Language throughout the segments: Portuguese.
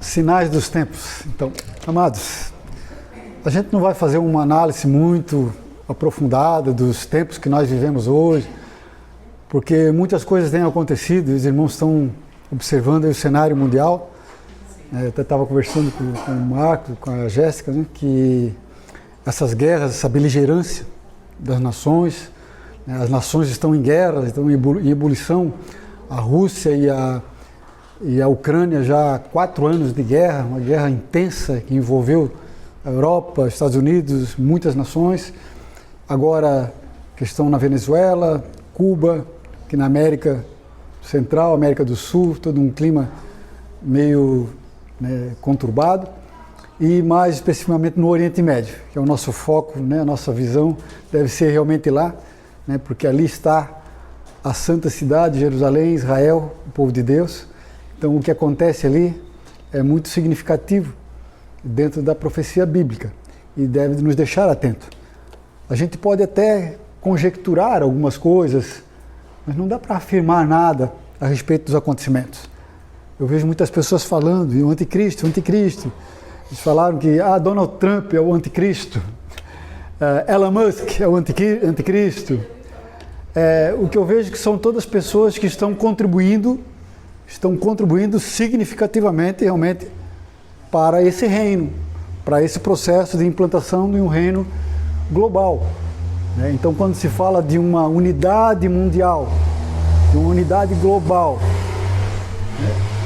Sinais dos tempos. Então, amados, a gente não vai fazer uma análise muito aprofundada dos tempos que nós vivemos hoje, porque muitas coisas têm acontecido, os irmãos estão observando aí o cenário mundial. Eu até estava conversando com o Marco, com a Jéssica, né, que essas guerras, essa beligerância das nações, né, as nações estão em guerra, estão em ebulição. A Rússia e a Ucrânia já há 4 anos de guerra, uma guerra intensa que envolveu a Europa, Estados Unidos, muitas nações. Agora, questão na Venezuela, Cuba, que na América Central, América do Sul, todo um clima meio conturbado. E mais especificamente no Oriente Médio, que é o nosso foco, né, a nossa visão deve ser realmente lá, né, porque ali está a santa cidade, Jerusalém, Israel, o povo de Deus. Então o que acontece ali é muito significativo dentro da profecia bíblica e deve nos deixar atentos. A gente pode até conjecturar algumas coisas, mas não dá para afirmar nada a respeito dos acontecimentos. Eu vejo muitas pessoas falando em o anticristo. Eles falaram que Donald Trump é o anticristo, Elon Musk é o anticristo. O que eu vejo que são todas pessoas que estão contribuindo significativamente realmente para esse reino, para esse processo de implantação de um reino global. Então, quando se fala de uma unidade mundial, de uma unidade global,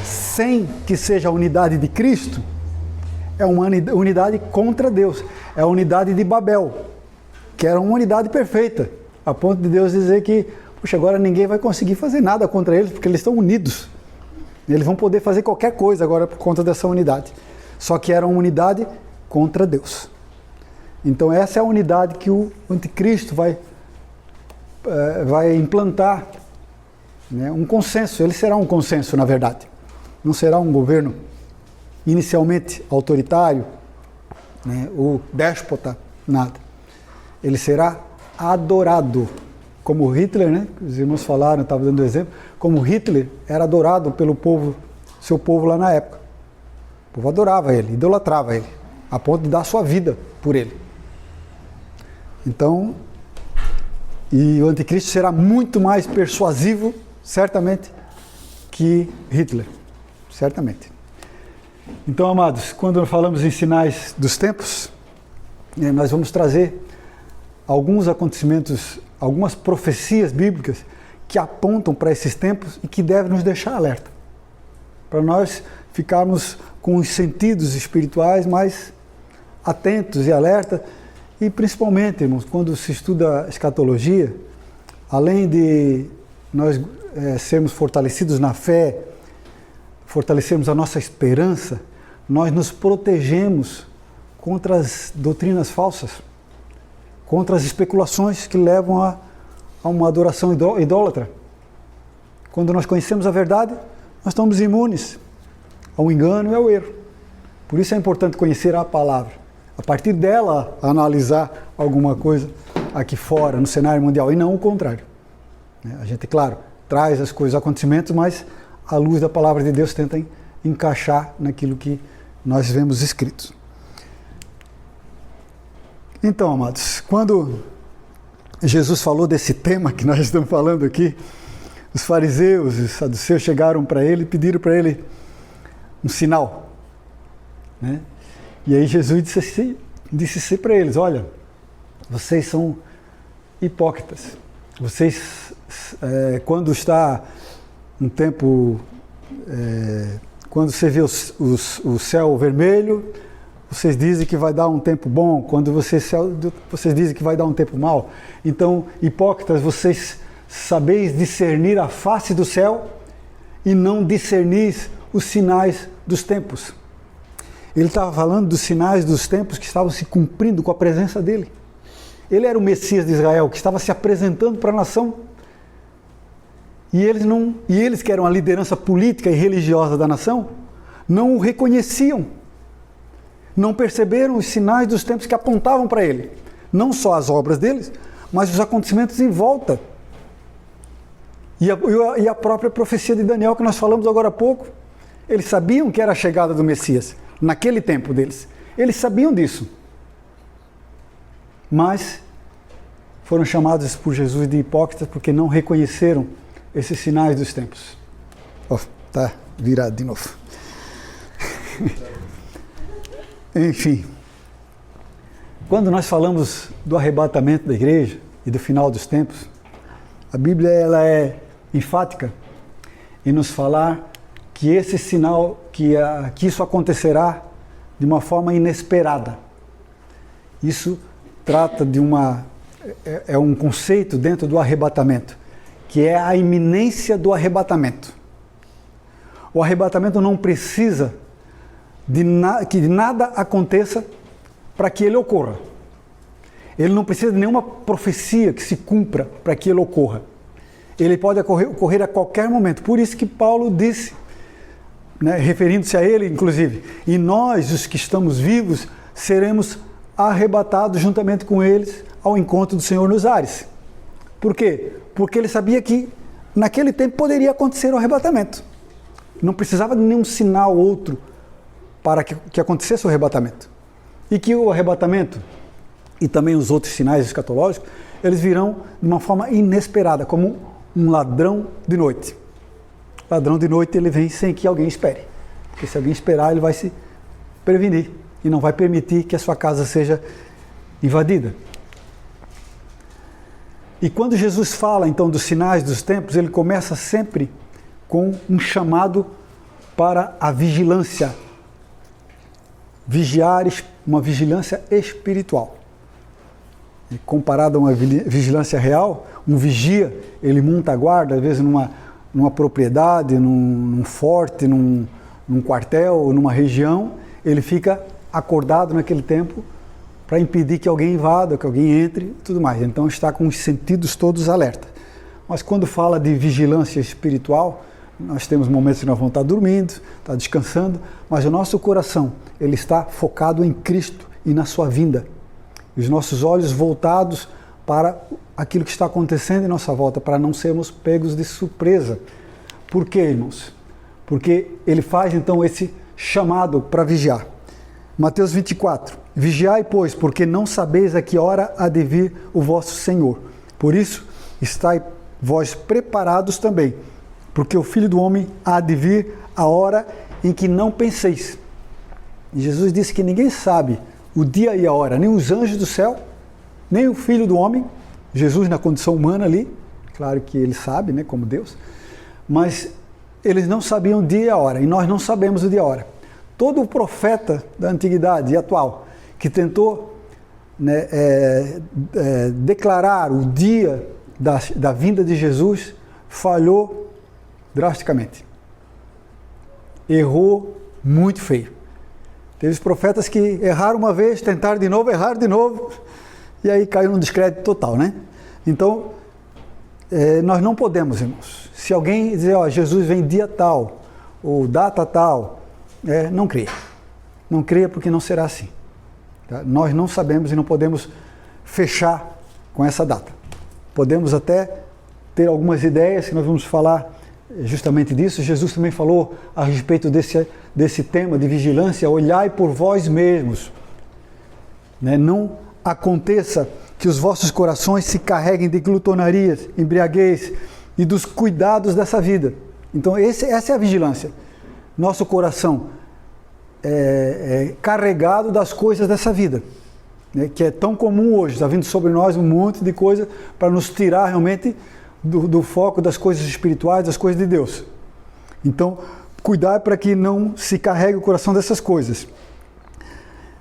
sem que seja a unidade de Cristo, é uma unidade contra Deus, é a unidade de Babel, que era uma unidade perfeita, a ponto de Deus dizer que, puxa, agora ninguém vai conseguir fazer nada contra eles, porque eles estão unidos. Eles vão poder fazer qualquer coisa agora por conta dessa unidade. Só que era uma unidade contra Deus. Então essa é a unidade que o anticristo vai implantar, né? Um consenso. Ele será um consenso, na verdade. Não será um governo inicialmente autoritário, né, ou déspota, nada. Ele será adorado, como Hitler, né? Os irmãos falaram, estava dando exemplo, como Hitler era adorado pelo povo, seu povo lá na época. O povo adorava ele, idolatrava ele, a ponto de dar sua vida por ele. Então, e o anticristo será muito mais persuasivo, certamente, que Hitler, certamente. Então, amados, quando falamos em sinais dos tempos, nós vamos trazer alguns acontecimentos, algumas profecias bíblicas que apontam para esses tempos e que devem nos deixar alerta, para nós ficarmos com os sentidos espirituais mais atentos e alerta. E principalmente, irmãos, quando se estuda escatologia, além de nós sermos fortalecidos na fé, fortalecermos a nossa esperança, nós nos protegemos contra as doutrinas falsas, contra as especulações que levam a uma adoração idólatra. Quando nós conhecemos a verdade, nós estamos imunes ao engano e ao erro. Por isso é importante conhecer a palavra. A partir dela, analisar alguma coisa aqui fora, no cenário mundial, e não o contrário. A gente, claro, traz as coisas, acontecimentos, mas a luz da palavra de Deus tenta encaixar naquilo que nós vemos escrito. Então, amados, quando Jesus falou desse tema que nós estamos falando aqui, os fariseus e os saduceus chegaram para ele e pediram para ele um sinal, né? E aí Jesus disse assim para eles: olha, vocês são hipócritas. Vocês, quando está um tempo, quando você vê o céu vermelho, vocês dizem que vai dar um tempo bom. Quando vocês dizem que vai dar um tempo mau. Então, hipócritas, vocês sabeis discernir a face do céu e não discernis os sinais dos tempos. Ele estava falando dos sinais dos tempos que estavam se cumprindo com a presença dele. Ele era o Messias de Israel, que estava se apresentando para a nação. E eles que eram a liderança política e religiosa da nação, não o reconheciam. Não perceberam os sinais dos tempos que apontavam para ele. Não só as obras deles, mas os acontecimentos em volta. E a própria profecia de Daniel, que nós falamos agora há pouco, Eles sabiam que era a chegada do Messias, naquele tempo deles. Eles sabiam disso. Mas foram chamados por Jesus de hipócritas porque não reconheceram esses sinais dos tempos. Tá virado de novo. Enfim, quando nós falamos do arrebatamento da igreja e do final dos tempos, a Bíblia ela é enfática em nos falar que esse sinal, que isso acontecerá de uma forma inesperada. Isso trata de um conceito dentro do arrebatamento, que é a iminência do arrebatamento. O arrebatamento não precisa que nada aconteça para que ele ocorra. Ele não precisa de nenhuma profecia que se cumpra para que ele ocorra. Ele pode ocorrer a qualquer momento. Por isso que Paulo disse, né, referindo-se a ele, inclusive, e nós, os que estamos vivos, seremos arrebatados juntamente com eles ao encontro do Senhor nos ares. Por quê? Porque ele sabia que naquele tempo poderia acontecer o arrebatamento. Não precisava de nenhum sinal outro para que acontecesse o arrebatamento. E que o arrebatamento e também os outros sinais escatológicos, eles virão de uma forma inesperada, como um ladrão de noite. O ladrão de noite ele vem sem que alguém espere. Porque se alguém esperar, ele vai se prevenir e não vai permitir que a sua casa seja invadida. E quando Jesus fala então dos sinais dos tempos, ele começa sempre com um chamado para a vigilância. Vigiar, uma vigilância espiritual. E comparado a uma vigilância real, um vigia, ele monta a guarda, às vezes numa propriedade, num forte, num quartel, numa região, ele fica acordado naquele tempo para impedir que alguém invada, que alguém entre e tudo mais. Então está com os sentidos todos alerta. Mas quando fala de vigilância espiritual, nós temos momentos que nós vamos estar dormindo, estar descansando, mas o nosso coração, ele está focado em Cristo e na sua vinda. Os nossos olhos voltados para aquilo que está acontecendo em nossa volta, para não sermos pegos de surpresa. Por quê, irmãos? Porque ele faz então esse chamado para vigiar. Mateus 24, vigiai, pois, porque não sabeis a que hora há de vir o vosso Senhor. Por isso, estai vós preparados também, porque o Filho do Homem há de vir a hora em que não penseis. E Jesus disse que ninguém sabe o dia e a hora, nem os anjos do céu, nem o Filho do Homem, Jesus na condição humana ali, claro que ele sabe, né, como Deus, mas eles não sabiam o dia e a hora, e nós não sabemos o dia e a hora. Todo o profeta da antiguidade e atual que tentou, né, declarar o dia da vinda de Jesus, falhou drasticamente. Errou muito feio. Teve os profetas que erraram uma vez, tentaram de novo, erraram de novo, e aí caiu num descrédito total, né? Então, nós não podemos, irmãos. Se alguém dizer, Jesus vem dia tal, ou data tal, não creia. Não creia porque não será assim. Tá? Nós não sabemos e não podemos fechar com essa data. Podemos até ter algumas ideias, que nós vamos falar justamente disso. Jesus também falou a respeito desse tema de vigilância, olhai por vós mesmos. Né? Não aconteça que os vossos corações se carreguem de glutonarias, embriaguez e dos cuidados dessa vida. Então essa é a vigilância. Nosso coração é carregado das coisas dessa vida, né? Que é tão comum hoje, está vindo sobre nós um monte de coisa para nos tirar realmente do foco das coisas espirituais, das coisas de Deus. Então, cuidar para que não se carregue o coração dessas coisas.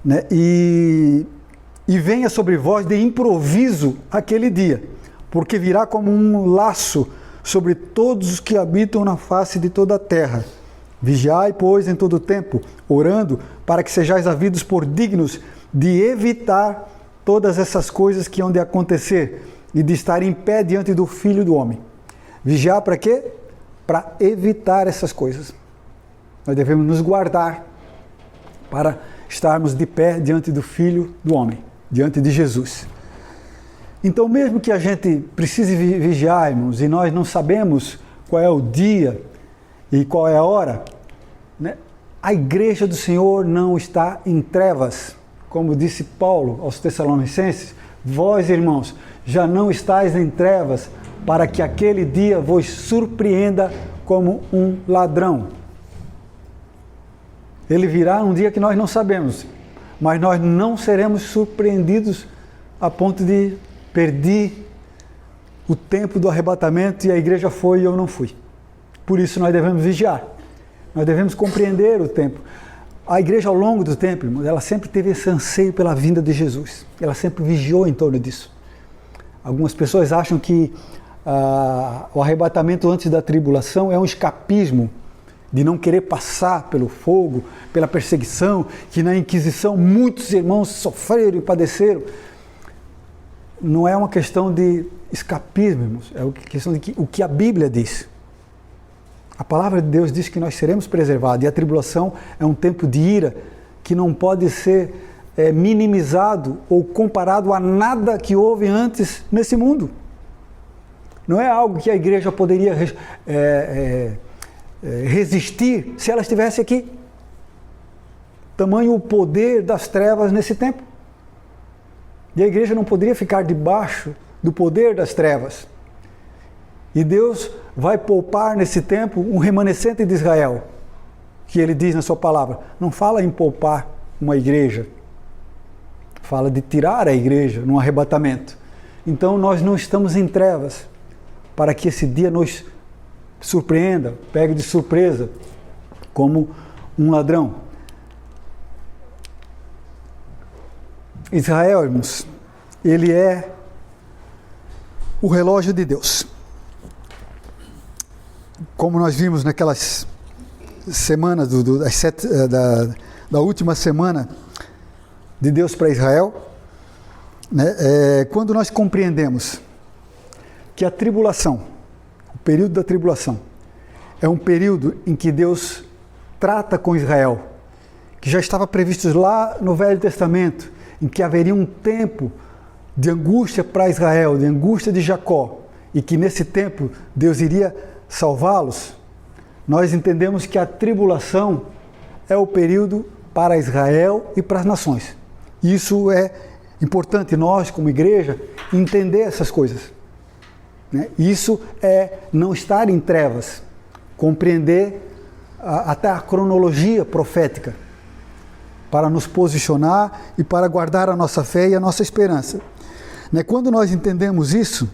Né? E venha sobre vós de improviso aquele dia, porque virá como um laço sobre todos os que habitam na face de toda a terra. Vigiai, pois, em todo o tempo, orando, para que sejais havidos por dignos de evitar todas essas coisas que hão de acontecer e de estar em pé diante do Filho do Homem. Vigiar para quê? Para evitar essas coisas. Nós devemos nos guardar para estarmos de pé diante do Filho do Homem, diante de Jesus. Então, mesmo que a gente precise vigiar, irmãos, e nós não sabemos qual é o dia e qual é a hora, né? A igreja do Senhor não está em trevas. Como disse Paulo aos Tessalonicenses, vós, irmãos, já não estáis em trevas, para que aquele dia vos surpreenda como um ladrão. Ele virá num dia que nós não sabemos, mas nós não seremos surpreendidos a ponto de perder o tempo do arrebatamento e a igreja foi e eu não fui. Por isso nós devemos vigiar, nós devemos compreender o tempo. A igreja ao longo do tempo, irmãos, ela sempre teve esse anseio pela vinda de Jesus, ela sempre vigiou em torno disso. Algumas pessoas acham que o arrebatamento antes da tribulação é um escapismo de não querer passar pelo fogo, pela perseguição, que na Inquisição muitos irmãos sofreram e padeceram. Não é uma questão de escapismo, irmãos, é uma questão de o que a Bíblia diz. A palavra de Deus diz que nós seremos preservados, e a tribulação é um tempo de ira que não pode ser minimizado ou comparado a nada que houve antes nesse mundo. Não é algo que a igreja poderia resistir se ela estivesse aqui. Tamanho o poder das trevas nesse tempo. E a igreja não poderia ficar debaixo do poder das trevas. E Deus vai poupar nesse tempo um remanescente de Israel, que ele diz na sua palavra. Não fala em poupar uma igreja, fala de tirar a igreja num arrebatamento. Então nós não estamos em trevas, para que esse dia nos surpreenda, pegue de surpresa, como um ladrão. Israel, irmãos, ele é o relógio de Deus. Como nós vimos naquelas semanas, da última semana de Deus para Israel, né, quando nós compreendemos que a tribulação, o período da tribulação, é um período em que Deus trata com Israel, que já estava previsto lá no Velho Testamento, em que haveria um tempo de angústia para Israel, de angústia de Jacó, e que nesse tempo Deus iria salvá-los. Nós entendemos que a tribulação é o período para Israel e para as nações. Isso é importante nós, como igreja, entender essas coisas. Isso é não estar em trevas, compreender até a cronologia profética, para nos posicionar e para guardar a nossa fé e a nossa esperança. Quando nós entendemos isso,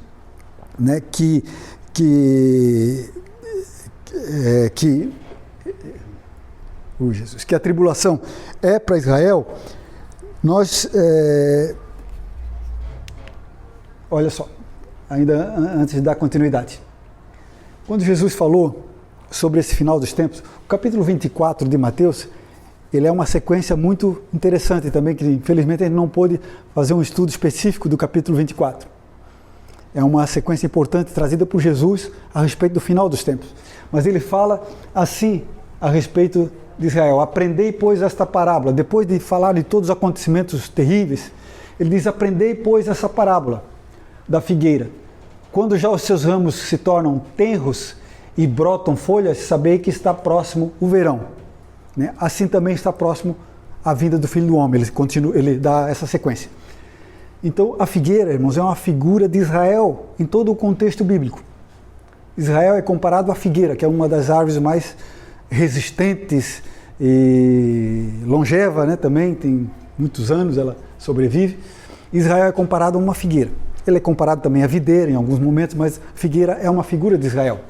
que a tribulação é para Israel, nós, olha só, ainda antes de dar continuidade, quando Jesus falou sobre esse final dos tempos, o capítulo 24 de Mateus, ele é uma sequência muito interessante também, que infelizmente a gente não pôde fazer um estudo específico do capítulo 24. É uma sequência importante trazida por Jesus a respeito do final dos tempos. Mas ele fala assim a respeito de Israel: aprendei, pois, esta parábola. Depois de falar de todos os acontecimentos terríveis, ele diz: aprendei, pois, essa parábola da figueira. Quando já os seus ramos se tornam tenros e brotam folhas, sabei que está próximo o verão. Assim também está próximo a vinda do Filho do Homem. Ele dá essa sequência. Então, a figueira, irmãos, é uma figura de Israel em todo o contexto bíblico. Israel é comparado à figueira, que é uma das árvores mais resistentes e longeva, também tem muitos anos, ela sobrevive. Israel é comparado a uma figueira. Ele é comparado também à videira em alguns momentos, mas figueira é uma figura de Israel.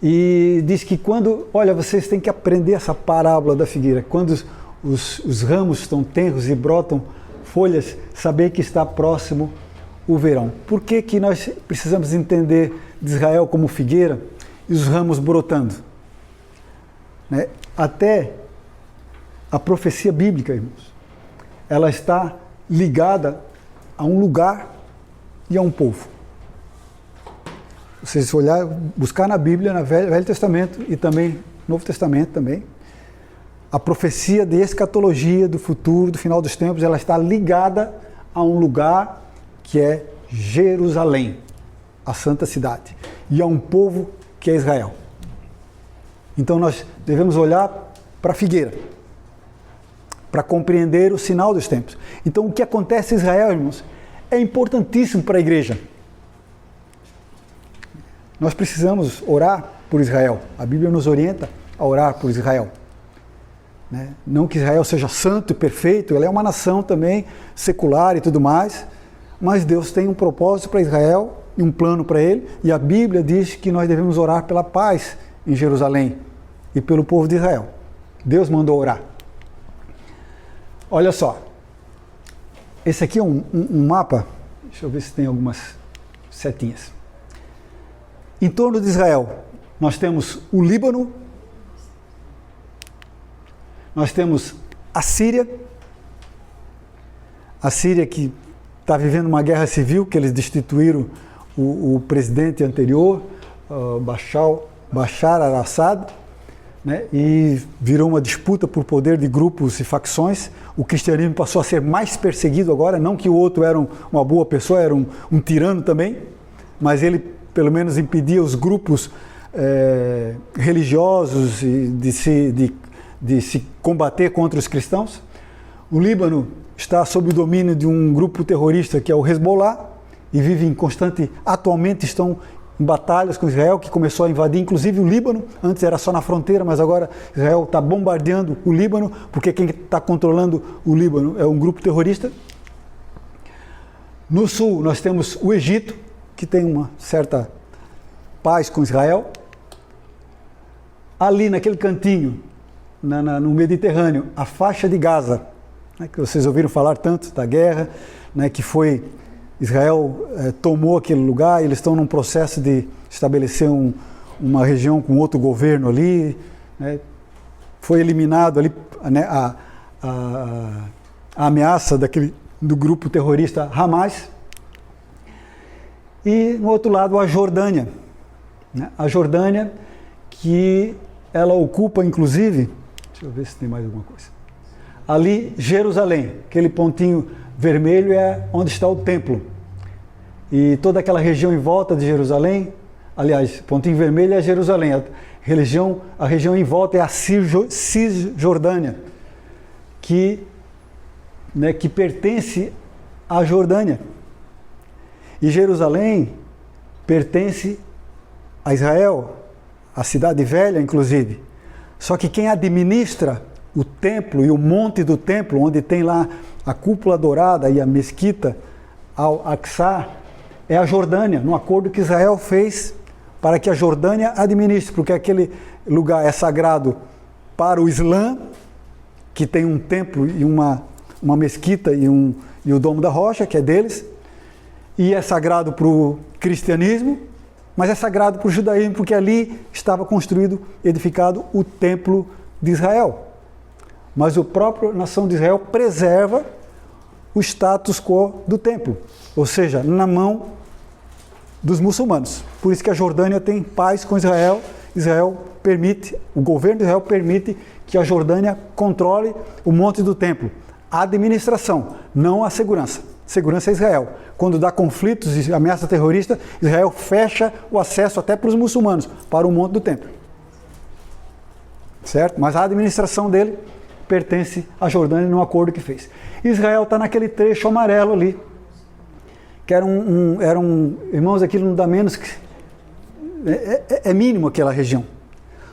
E diz que vocês têm que aprender essa parábola da figueira. Quando os ramos estão tenros e brotam folhas, saber que está próximo o verão. Por que nós precisamos entender de Israel como figueira e os ramos brotando? Até a profecia bíblica, irmãos, ela está ligada a um lugar e a um povo. Vocês olhar, buscar na Bíblia, no Velho Testamento e também Novo Testamento também, a profecia de escatologia do futuro, do final dos tempos, ela está ligada a um lugar que é Jerusalém, a santa cidade, e a um povo que é Israel. Então nós devemos olhar para a figueira, para compreender o sinal dos tempos. Então o que acontece em Israel, irmãos, é importantíssimo para a igreja. Nós precisamos orar por Israel. A Bíblia nos orienta a orar por Israel. Não que Israel seja santo e perfeito, ela é uma nação também secular e tudo mais, mas Deus tem um propósito para Israel e um plano para ele, e a Bíblia diz que nós devemos orar pela paz em Jerusalém e pelo povo de Israel. Deus mandou orar. Olha só, esse aqui é um mapa, deixa eu ver se tem algumas setinhas. Em torno de Israel, nós temos o Líbano, nós temos a Síria que está vivendo uma guerra civil, que eles destituíram o presidente anterior, Bashar al-Assad, e virou uma disputa por poder de grupos e facções. O cristianismo passou a ser mais perseguido agora, não que o outro era uma boa pessoa, era um tirano também, mas ele pelo menos impedia os grupos religiosos de se combater contra os cristãos. O Líbano está sob o domínio de um grupo terrorista que é o Hezbollah e vive em constante, atualmente estão em batalhas com Israel, que começou a invadir inclusive o Líbano. Antes era só na fronteira, mas agora Israel está bombardeando o Líbano, porque quem está controlando o Líbano é um grupo terrorista. No sul nós temos o Egito, que tem uma certa paz com Israel. Ali naquele cantinho, no Mediterrâneo, a faixa de Gaza, que vocês ouviram falar tanto da guerra, que foi Israel tomou aquele lugar, eles estão num processo de estabelecer uma região com outro governo ali, foi eliminado ali a ameaça do grupo terrorista Hamas. E no outro lado a Jordânia, a Jordânia que ela ocupa inclusive, deixa eu ver se tem mais alguma coisa, ali Jerusalém, aquele pontinho vermelho é onde está o templo, e toda aquela região em volta de Jerusalém, aliás, pontinho vermelho é Jerusalém, a região em volta é a Cisjordânia, que pertence à Jordânia, e Jerusalém pertence a Israel, a cidade velha inclusive, só que quem administra o templo e o monte do templo, onde tem lá a cúpula dourada e a mesquita Al-Aqsa, é a Jordânia, no acordo que Israel fez para que a Jordânia administre, porque aquele lugar é sagrado para o Islã, que tem um templo e uma mesquita e o Domo da Rocha, que é deles, e é sagrado para o cristianismo, mas é sagrado para o judaísmo, porque ali estava construído, edificado o templo de Israel. Mas a própria nação de Israel preserva o status quo do templo, ou seja, na mão dos muçulmanos. Por isso que a Jordânia tem paz com Israel. O governo de Israel permite que a Jordânia controle o monte do templo. A administração, não a segurança. Segurança é Israel. Quando dá conflitos e ameaça terrorista, Israel fecha o acesso até para os muçulmanos, para o monte do templo. Certo? Mas a administração dele pertence à Jordânia no acordo que fez. Israel está naquele trecho amarelo ali, que irmãos, aquilo não dá menos que... É mínimo aquela região.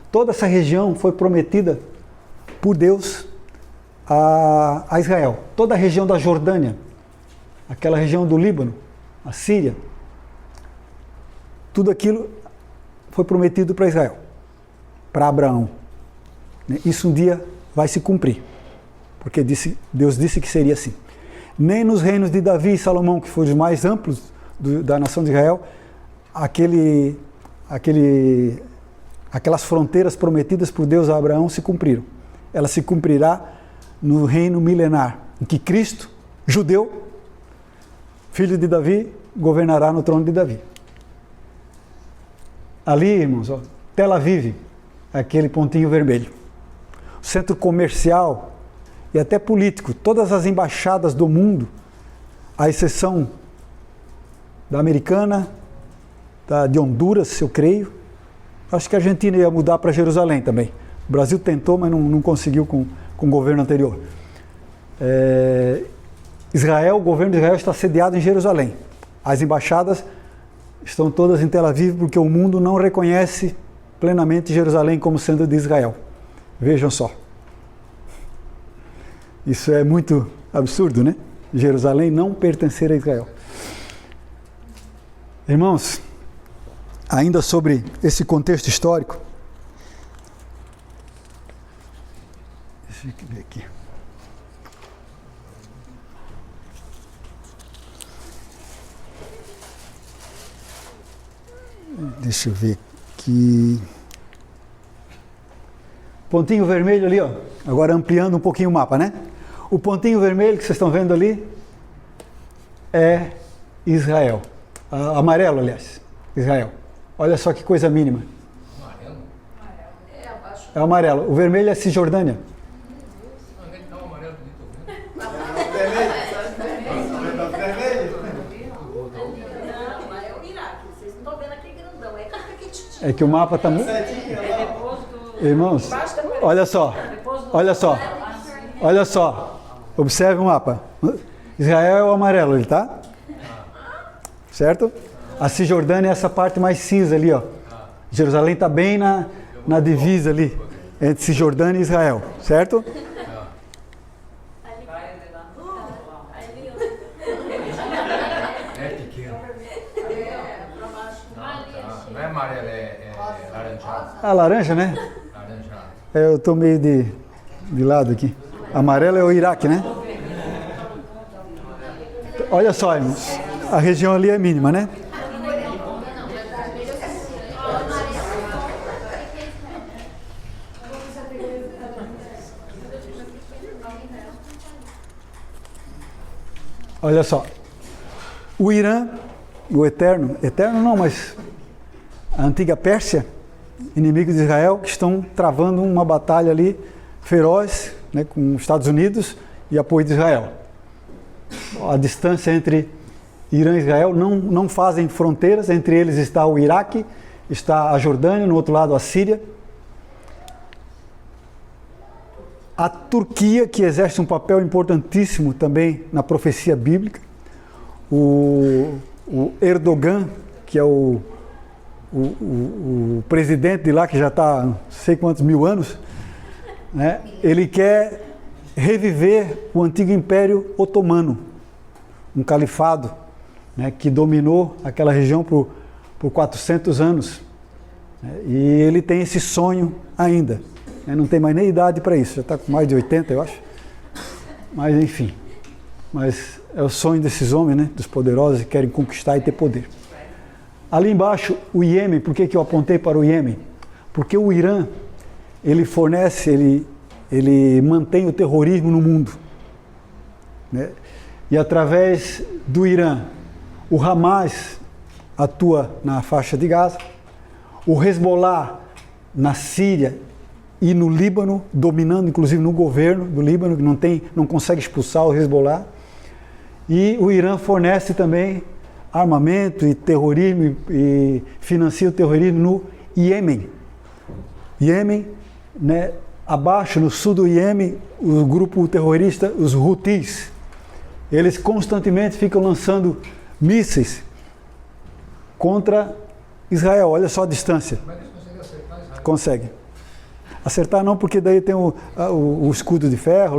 Toda essa região foi prometida por Deus a Israel. Toda a região da Jordânia, aquela região do Líbano, a Síria, tudo aquilo foi prometido para Israel, para Abraão. Isso um dia vai se cumprir, porque Deus disse que seria assim. Nem nos reinos de Davi e Salomão, que foram os mais amplos da nação de Israel, aquelas fronteiras prometidas por Deus a Abraão se cumpriram. Ela se cumprirá no reino milenar, em que Cristo, judeu, filho de Davi, governará no trono de Davi. Ali, irmãos, Tel Aviv, aquele pontinho vermelho. O centro comercial e até político, todas as embaixadas do mundo, à exceção da americana, de Honduras, eu creio, Acho que a Argentina ia mudar para Jerusalém também. O Brasil tentou, mas não conseguiu com o governo anterior. Israel, o governo de Israel está sediado em Jerusalém. As embaixadas estão todas em Tel Aviv porque o mundo não reconhece plenamente Jerusalém como sendo de Israel. Vejam só. Isso é muito absurdo, né? Jerusalém não pertencer a Israel. Irmãos, ainda sobre esse contexto histórico, deixa eu ver aqui. Deixa eu ver aqui. Pontinho vermelho ali, ó. Agora ampliando um pouquinho o mapa, né? O pontinho vermelho que vocês estão vendo ali é Israel. Amarelo, aliás. Israel. Olha só que coisa mínima. Amarelo? É o amarelo. O vermelho é Cisjordânia. Não, o amarelo que eu tô vendo. Não, é o Iraque. Vocês não estão vendo aquele grandão. É aquele É que o mapa está... Irmãos, olha só. Olha só. Olha só. Observe o mapa. Israel é o amarelo, ele tá? Certo? A Cisjordânia é essa parte mais cinza ali, ó. Jerusalém está bem na divisa ali, entre Cisjordânia e Israel, certo? É pequeno. Não é amarelo, é laranjado. A laranja, né? Laranjado. Eu estou meio de lado aqui. Amarelo é o Iraque, né? Olha só, irmãos. A região ali é mínima, né? Olha só. O Irã, o eterno não, mas a antiga Pérsia, inimigo de Israel, que estão travando uma batalha ali feroz, né, com os Estados Unidos e apoio de Israel. A distância entre Irã e Israel não fazem fronteiras, entre eles está o Iraque, está a Jordânia, no outro lado a Síria. A Turquia, que exerce um papel importantíssimo também na profecia bíblica. O Erdogan, que é o presidente de lá, que já está não sei quantos mil anos, né? Ele quer reviver o antigo Império Otomano, um califado, né, que dominou aquela região por 400 anos. Né? E ele tem esse sonho ainda. Né? Não tem mais nem idade para isso, já está com mais de 80, eu acho. Mas enfim, mas é o sonho desses homens, né, dos poderosos que querem conquistar e ter poder. Ali embaixo, o Iêmen. Por que eu apontei para o Iêmen? Porque o Irã, ele fornece, ele mantém o terrorismo no mundo. Né? E através do Irã, o Hamas atua na faixa de Gaza, o Hezbollah na Síria e no Líbano, dominando inclusive no governo do Líbano, que não consegue expulsar o Hezbollah. E o Irã fornece também armamento e terrorismo e financia o terrorismo no Iêmen. Iêmen, né, abaixo, no sul do Iêmen, o grupo terrorista, os Houthis, eles constantemente ficam lançando mísseis contra Israel. Olha só a distância. Mas eles conseguem acertar Israel? Consegue. Acertar não, porque daí tem o escudo de ferro,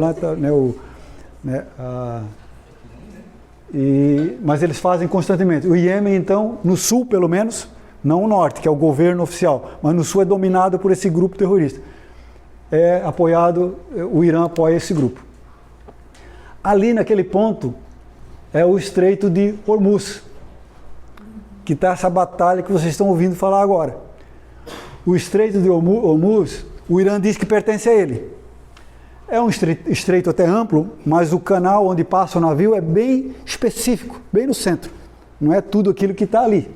mas eles fazem constantemente. O Iêmen, então, no sul pelo menos, não o norte, que é o governo oficial, mas no sul é dominado por esse grupo terrorista. O Irã apoia esse grupo. Ali naquele ponto é o Estreito de Hormuz, que está essa batalha que vocês estão ouvindo falar agora. O Estreito de Hormuz, o Irã diz que pertence a ele. É um estreito até amplo, mas o canal onde passa o navio é bem específico, bem no centro. Não é tudo aquilo que está ali.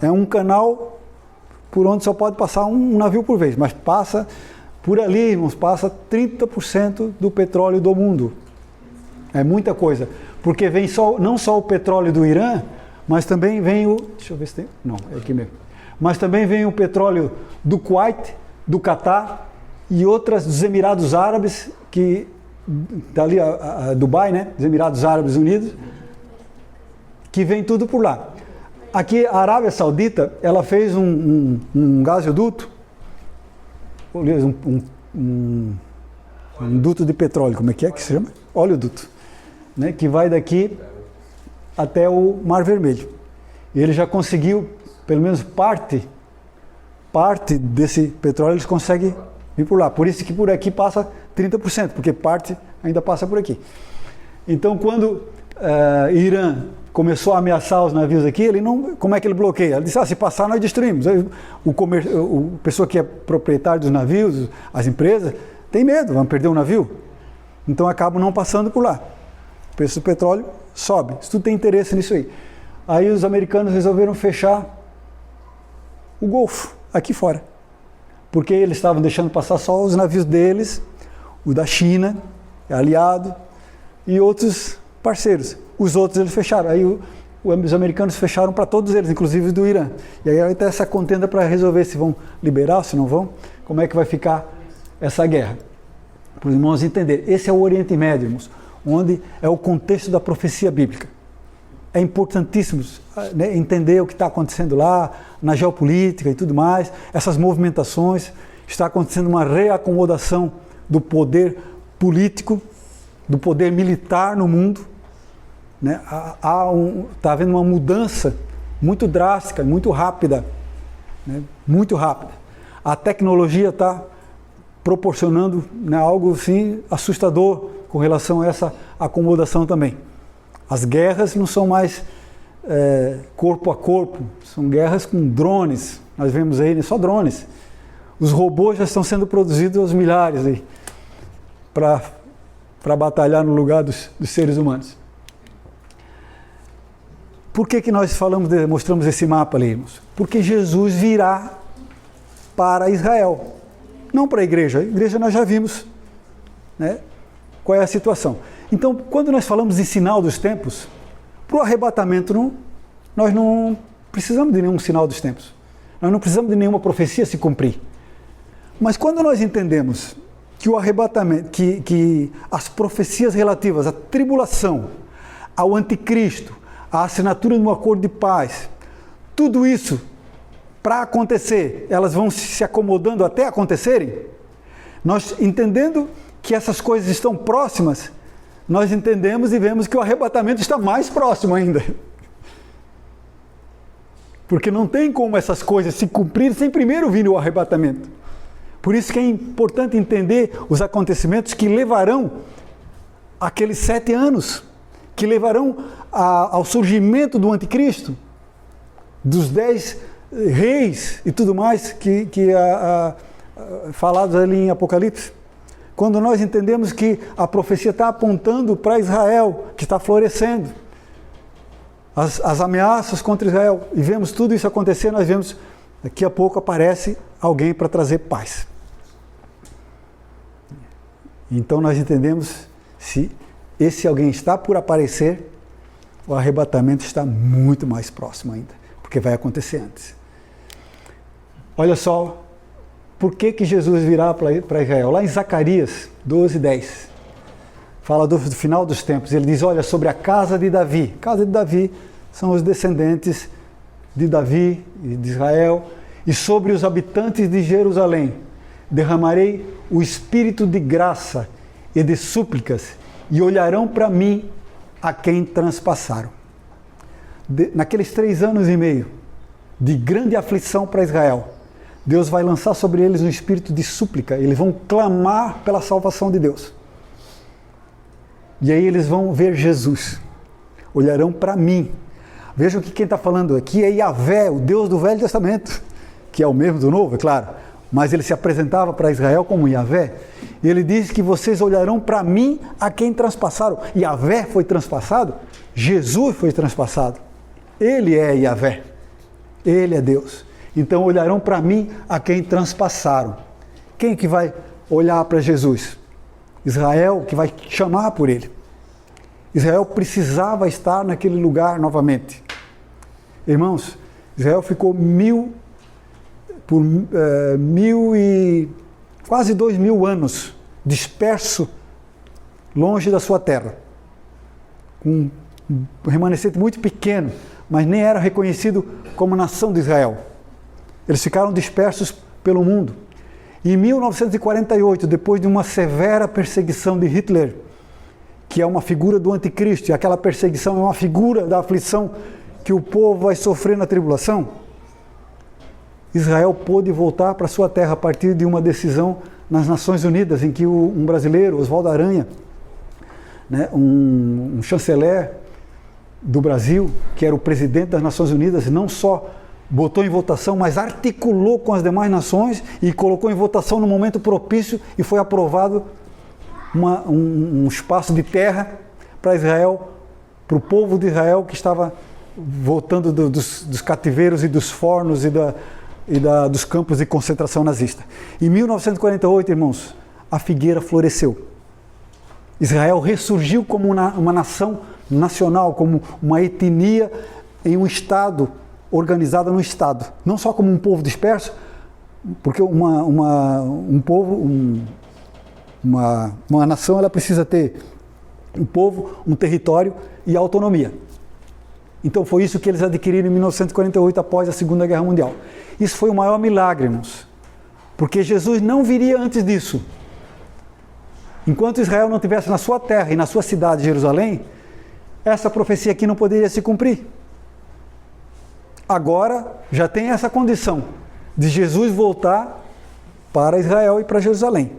É um canal por onde só pode passar um navio por vez, mas passa por ali, irmãos, passa 30% do petróleo do mundo. É muita coisa, porque vem não só o petróleo do Irã, mas também vem deixa eu ver se tem, não, é aqui mesmo. mas também vem o petróleo do Kuwait, do Catar e outras dos Emirados Árabes, que dali a Dubai, né? Os Emirados Árabes Unidos, que vem tudo por lá. Aqui a Arábia Saudita, ela fez um gasoduto, um duto de petróleo, como é que se chama? Oleoduto, né? Que vai daqui até o Mar Vermelho. E ele já conseguiu, pelo menos parte desse petróleo eles conseguem vir por lá. Por isso que por aqui passa 30%, porque parte ainda passa por aqui. Então, quando Irã começou a ameaçar os navios aqui, ele não, como é que ele bloqueia? Ele disse, se passar nós destruímos. O pessoa que é proprietário dos navios, as empresas, tem medo, vão perder o navio. Então acabam não passando por lá. O preço do petróleo sobe. Isso tudo tem interesse nisso aí. Aí os americanos resolveram fechar o Golfo, aqui fora. Porque eles estavam deixando passar só os navios deles, o da China, aliado, e outros parceiros. Os outros eles fecharam. Aí os americanos fecharam para todos eles, inclusive do Irã. E aí vai ter essa contenda para resolver se vão liberar, se não vão, como é que vai ficar essa guerra. Para os irmãos entenderem. Esse é o Oriente Médio, irmãos, onde é o contexto da profecia bíblica. É importantíssimo, né, entender o que está acontecendo lá, na geopolítica e tudo mais, essas movimentações. Está acontecendo uma reacomodação do poder político, do poder militar no mundo. Né? Está havendo uma mudança muito drástica, muito rápida. Né? Muito rápida. A tecnologia está proporcionando, né, algo assim assustador com relação a essa acomodação também. As guerras não são mais corpo a corpo, são guerras com drones. Nós vemos aí, só drones. Os robôs já estão sendo produzidos aos milhares aí, para batalhar no lugar dos seres humanos. Por que nós mostramos esse mapa ali, irmãos? Porque Jesus virá para Israel, não para a igreja. A igreja nós já vimos, né, qual é a situação. Então, quando nós falamos em sinal dos tempos, para o arrebatamento, nós não precisamos de nenhum sinal dos tempos. Nós não precisamos de nenhuma profecia se cumprir. Mas quando nós entendemos que o arrebatamento, que as profecias relativas à tribulação, ao anticristo, à assinatura de um acordo de paz, tudo isso, para acontecer, elas vão se acomodando até acontecerem, nós entendendo que essas coisas estão próximas, nós entendemos e vemos que o arrebatamento está mais próximo ainda. Porque não tem como essas coisas se cumprir sem primeiro vir o arrebatamento. Por isso que é importante entender os acontecimentos que levarão aqueles 7 anos, que levarão ao surgimento do anticristo, dos 10 reis e tudo mais que falados ali em Apocalipse. Quando nós entendemos que a profecia está apontando para Israel, que está florescendo, as ameaças contra Israel, e vemos tudo isso acontecer, nós vemos, daqui a pouco aparece alguém para trazer paz. Então nós entendemos, se esse alguém está por aparecer, o arrebatamento está muito mais próximo ainda, porque vai acontecer antes. Olha só, por que Jesus virá para Israel? Lá em Zacarias 12:10, fala do final dos tempos. Ele diz, olha, sobre a casa de Davi. A casa de Davi são os descendentes de Davi e de Israel. E sobre os habitantes de Jerusalém derramarei o espírito de graça e de súplicas, e olharão para mim a quem transpassaram. Naqueles 3 anos e meio de grande aflição para Israel, Deus vai lançar sobre eles um espírito de súplica. Eles vão clamar pela salvação de Deus. E aí eles vão ver Jesus. Olharão para mim. Vejam que quem está falando aqui é Yahvé, o Deus do Velho Testamento, que é o mesmo do Novo, é claro. Mas ele se apresentava para Israel como Yahvé. E ele diz que vocês olharão para mim a quem transpassaram. Yahvé foi transpassado, Jesus foi transpassado. Ele é Yahvé. Ele é Deus. Então olharão para mim a quem transpassaram. Quem que vai olhar para Jesus? Israel, que vai chamar por ele. Israel precisava estar naquele lugar novamente. Irmãos, Israel ficou por quase 2.000 anos, disperso longe da sua terra, com um remanescente muito pequeno, mas nem era reconhecido como nação de Israel. Eles ficaram dispersos pelo mundo. E em 1948, depois de uma severa perseguição de Hitler, que é uma figura do anticristo, e aquela perseguição é uma figura da aflição que o povo vai sofrer na tribulação, Israel pôde voltar para sua terra a partir de uma decisão nas Nações Unidas, em que um brasileiro, Oswaldo Aranha, né, um chanceler do Brasil, que era o presidente das Nações Unidas, não só botou em votação, mas articulou com as demais nações e colocou em votação no momento propício e foi aprovado um espaço de terra para Israel, para o povo de Israel que estava voltando dos cativeiros e dos fornos dos campos de concentração nazista. Em 1948, irmãos, a figueira floresceu. Israel ressurgiu como uma nação nacional, como uma etnia em um Estado, organizada no Estado. Não só como um povo disperso, porque uma nação ela precisa ter um povo, um território e autonomia. Então foi isso que eles adquiriram em 1948, após a Segunda Guerra Mundial. Isso foi o maior milagre, irmãos, porque Jesus não viria antes disso. Enquanto Israel não estivesse na sua terra e na sua cidade, Jerusalém, essa profecia aqui não poderia se cumprir. Agora já tem essa condição de Jesus voltar para Israel e para Jerusalém,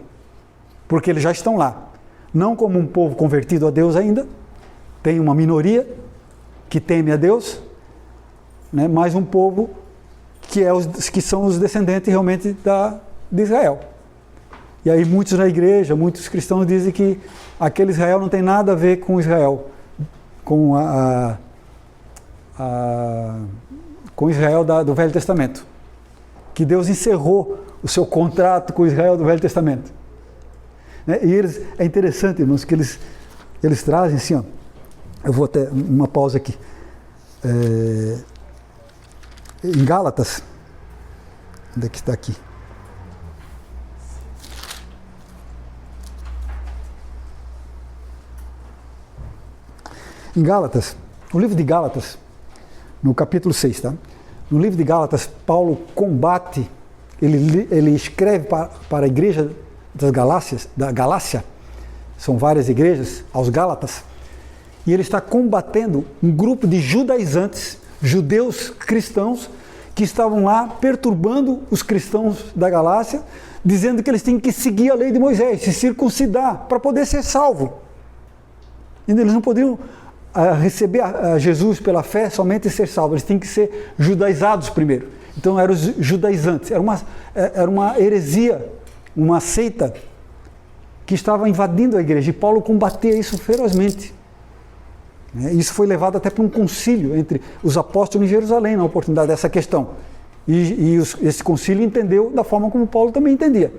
porque eles já estão lá, não como um povo convertido a Deus ainda, tem uma minoria que teme a Deus, né, mas um povo que são os descendentes realmente de Israel. E aí muitos na igreja, muitos cristãos dizem que aquele Israel não tem nada a ver com Israel, com com Israel do Velho Testamento, que Deus encerrou o seu contrato com Israel do Velho Testamento. Né? E é interessante, irmãos, que eles trazem assim, ó, eu vou até uma pausa aqui, em Gálatas, onde é que está aqui? Em Gálatas, no livro de Gálatas, no capítulo 6, tá? No livro de Gálatas, Paulo combate, ele escreve para a igreja da Galácia, são várias igrejas, aos Gálatas, e ele está combatendo um grupo de judaizantes, judeus cristãos, que estavam lá perturbando os cristãos da Galácia, dizendo que eles tinham que seguir a lei de Moisés, se circuncidar, para poder ser salvo. E eles não podiam receber a Jesus pela fé somente ser salvos, eles tinham que ser judaizados primeiro. Então eram os judaizantes, era uma heresia, uma seita que estava invadindo a igreja, e Paulo combatia isso ferozmente. Isso foi levado até para um concílio entre os apóstolos em Jerusalém, na oportunidade dessa questão. Esse concílio entendeu da forma como Paulo também entendia,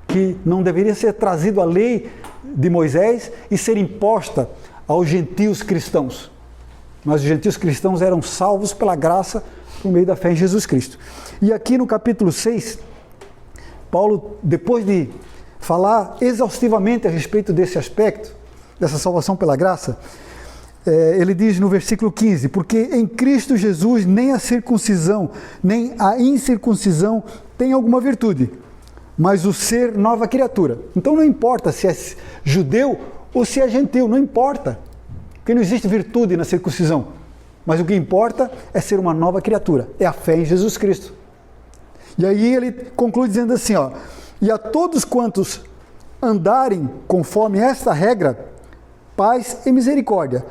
que não deveria ser trazido a lei de Moisés e ser imposta aos gentios cristãos. Mas os gentios cristãos eram salvos pela graça por meio da fé em Jesus Cristo. E aqui no capítulo 6, Paulo, depois de falar exaustivamente a respeito desse aspecto, dessa salvação pela graça, ele diz no versículo 15, porque em Cristo Jesus nem a circuncisão, nem a incircuncisão tem alguma virtude, mas o ser nova criatura. Então não importa se é judeu ou se é gentil, não importa, porque não existe virtude na circuncisão, mas o que importa é ser uma nova criatura, é a fé em Jesus Cristo. E aí ele conclui dizendo assim, ó, e a todos quantos andarem conforme esta regra, paz e misericórdia,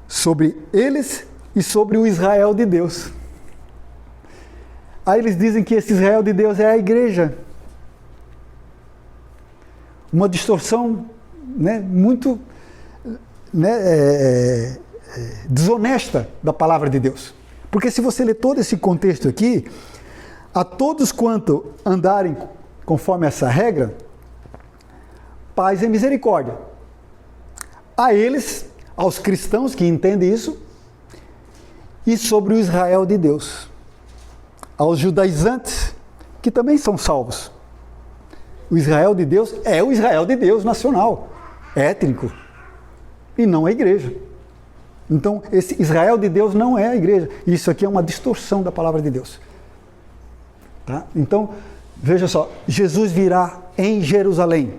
sobre eles e sobre o Israel de Deus. Aí eles dizem que esse Israel de Deus é a igreja. Uma distorção, né, muito desonesta da palavra de Deus. Porque se você ler todo esse contexto aqui, a todos quanto andarem conforme essa regra, paz e misericórdia. A eles, aos cristãos que entendem isso, e sobre o Israel de Deus. Aos judaizantes que também são salvos. O Israel de Deus é o Israel de Deus nacional, étnico, e não a igreja. Então, esse Israel de Deus não é a igreja. Isso aqui é uma distorção da palavra de Deus. Tá? Então, veja só, Jesus virá em Jerusalém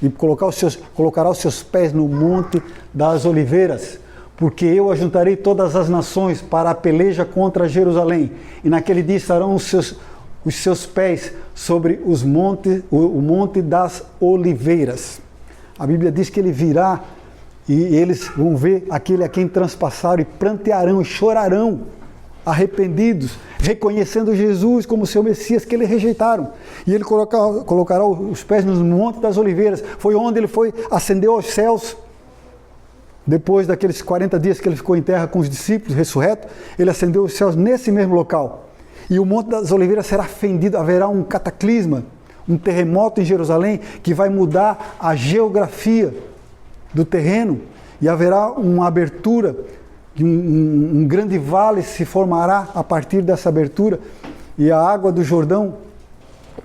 e colocará os seus pés no Monte das Oliveiras, porque eu ajuntarei todas as nações para a peleja contra Jerusalém, e naquele dia estarão os seus pés sobre o Monte das Oliveiras. A Bíblia diz que ele virá e eles vão ver aquele a quem transpassaram e prantearão e chorarão, arrependidos, reconhecendo Jesus como seu Messias que eles rejeitaram. E ele colocará os pés no Monte das Oliveiras. Foi onde ele ascendeu aos céus. Depois daqueles 40 dias que ele ficou em terra com os discípulos, ressurreto, ele ascendeu aos céus nesse mesmo local. E o Monte das Oliveiras será fendido, haverá um cataclisma, um terremoto em Jerusalém que vai mudar a geografia do terreno, e haverá uma abertura, um grande vale se formará a partir dessa abertura, e a água do Jordão,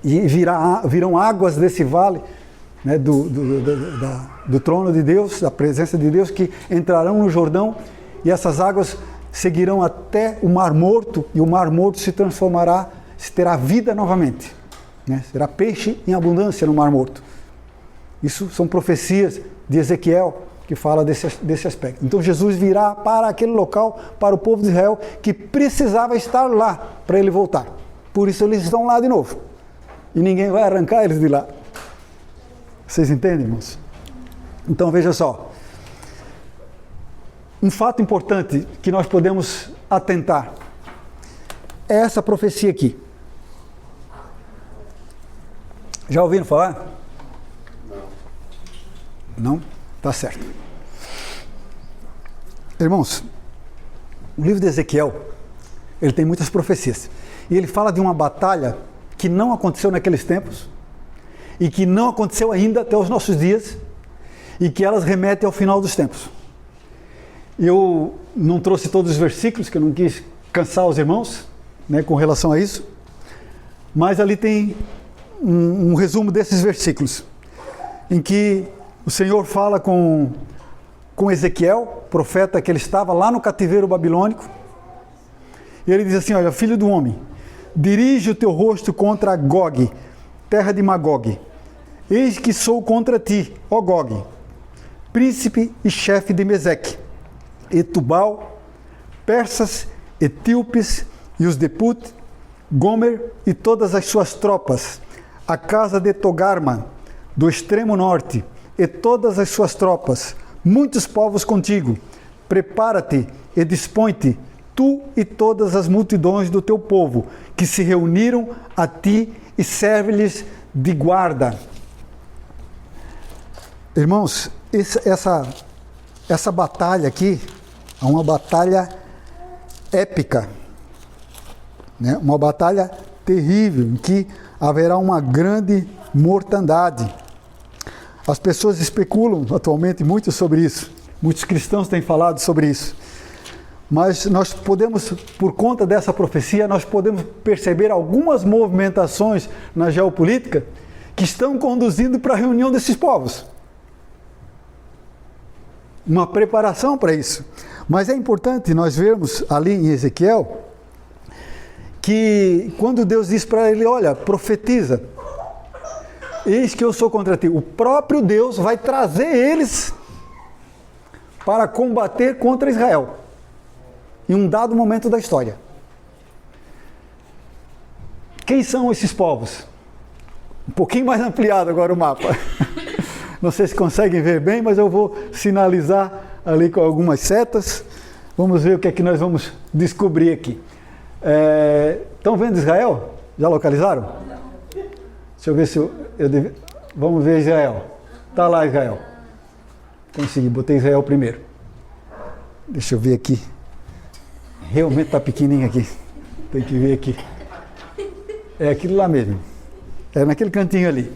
e virão águas desse vale, né, do trono de Deus, da presença de Deus, que entrarão no Jordão, e essas águas seguirão até o Mar Morto, e o Mar Morto se transformará, terá vida novamente, né? Será peixe em abundância no Mar Morto. Isso são profecias de Ezequiel, que fala desse aspecto. Então Jesus virá para aquele local, para o povo de Israel, que precisava estar lá para ele voltar. Por isso eles estão lá de novo. E ninguém vai arrancar eles de lá. Vocês entendem, irmãos? Então veja só. Um fato importante que nós podemos atentar é essa profecia aqui. Já ouviram falar? Não? Tá certo. Irmãos, o livro de Ezequiel, ele tem muitas profecias. E ele fala de uma batalha que não aconteceu naqueles tempos, e que não aconteceu ainda até os nossos dias, e que elas remetem ao final dos tempos. Eu não trouxe todos os versículos, que eu não quis cansar os irmãos, né, com relação a isso, mas ali tem um resumo desses versículos, em que o Senhor fala com Ezequiel, profeta que ele estava lá no cativeiro babilônico, e ele diz assim: olha, filho do homem, dirige o teu rosto contra Gog, terra de Magog. Eis que sou contra ti, ó Gog, príncipe e chefe de Meseque, e Tubal, persas, etíopes e os de Put, Gomer e todas as suas tropas, a casa de Togarma, do extremo norte, e todas as suas tropas, muitos povos contigo. Prepara-te e dispõe-te, tu e todas as multidões do teu povo, que se reuniram a ti, e serve-lhes de guarda. Irmãos, essa batalha aqui é uma batalha épica, né? Uma batalha terrível, em que haverá uma grande mortandade. As pessoas especulam atualmente muito sobre isso, muitos cristãos têm falado sobre isso, mas nós podemos, por conta dessa profecia, nós podemos perceber algumas movimentações na geopolítica que estão conduzindo para a reunião desses povos. Uma preparação para isso. Mas é importante nós vermos ali em Ezequiel que quando Deus diz para ele: olha, profetiza, eis que eu sou contra ti, o próprio Deus vai trazer eles para combater contra Israel em um dado momento da história. Quem são esses povos? Um pouquinho mais ampliado agora o mapa. Não sei se conseguem ver bem, mas eu vou sinalizar ali com algumas setas. Vamos ver o que é que nós vamos descobrir aqui. Estão vendo Israel? Já localizaram? Deixa eu ver se Vamos ver Israel. Está lá Israel. Consegui, botei Israel primeiro. Deixa eu ver aqui. Realmente está pequenininho aqui. Tem que ver aqui. É aquilo lá mesmo. É naquele cantinho ali.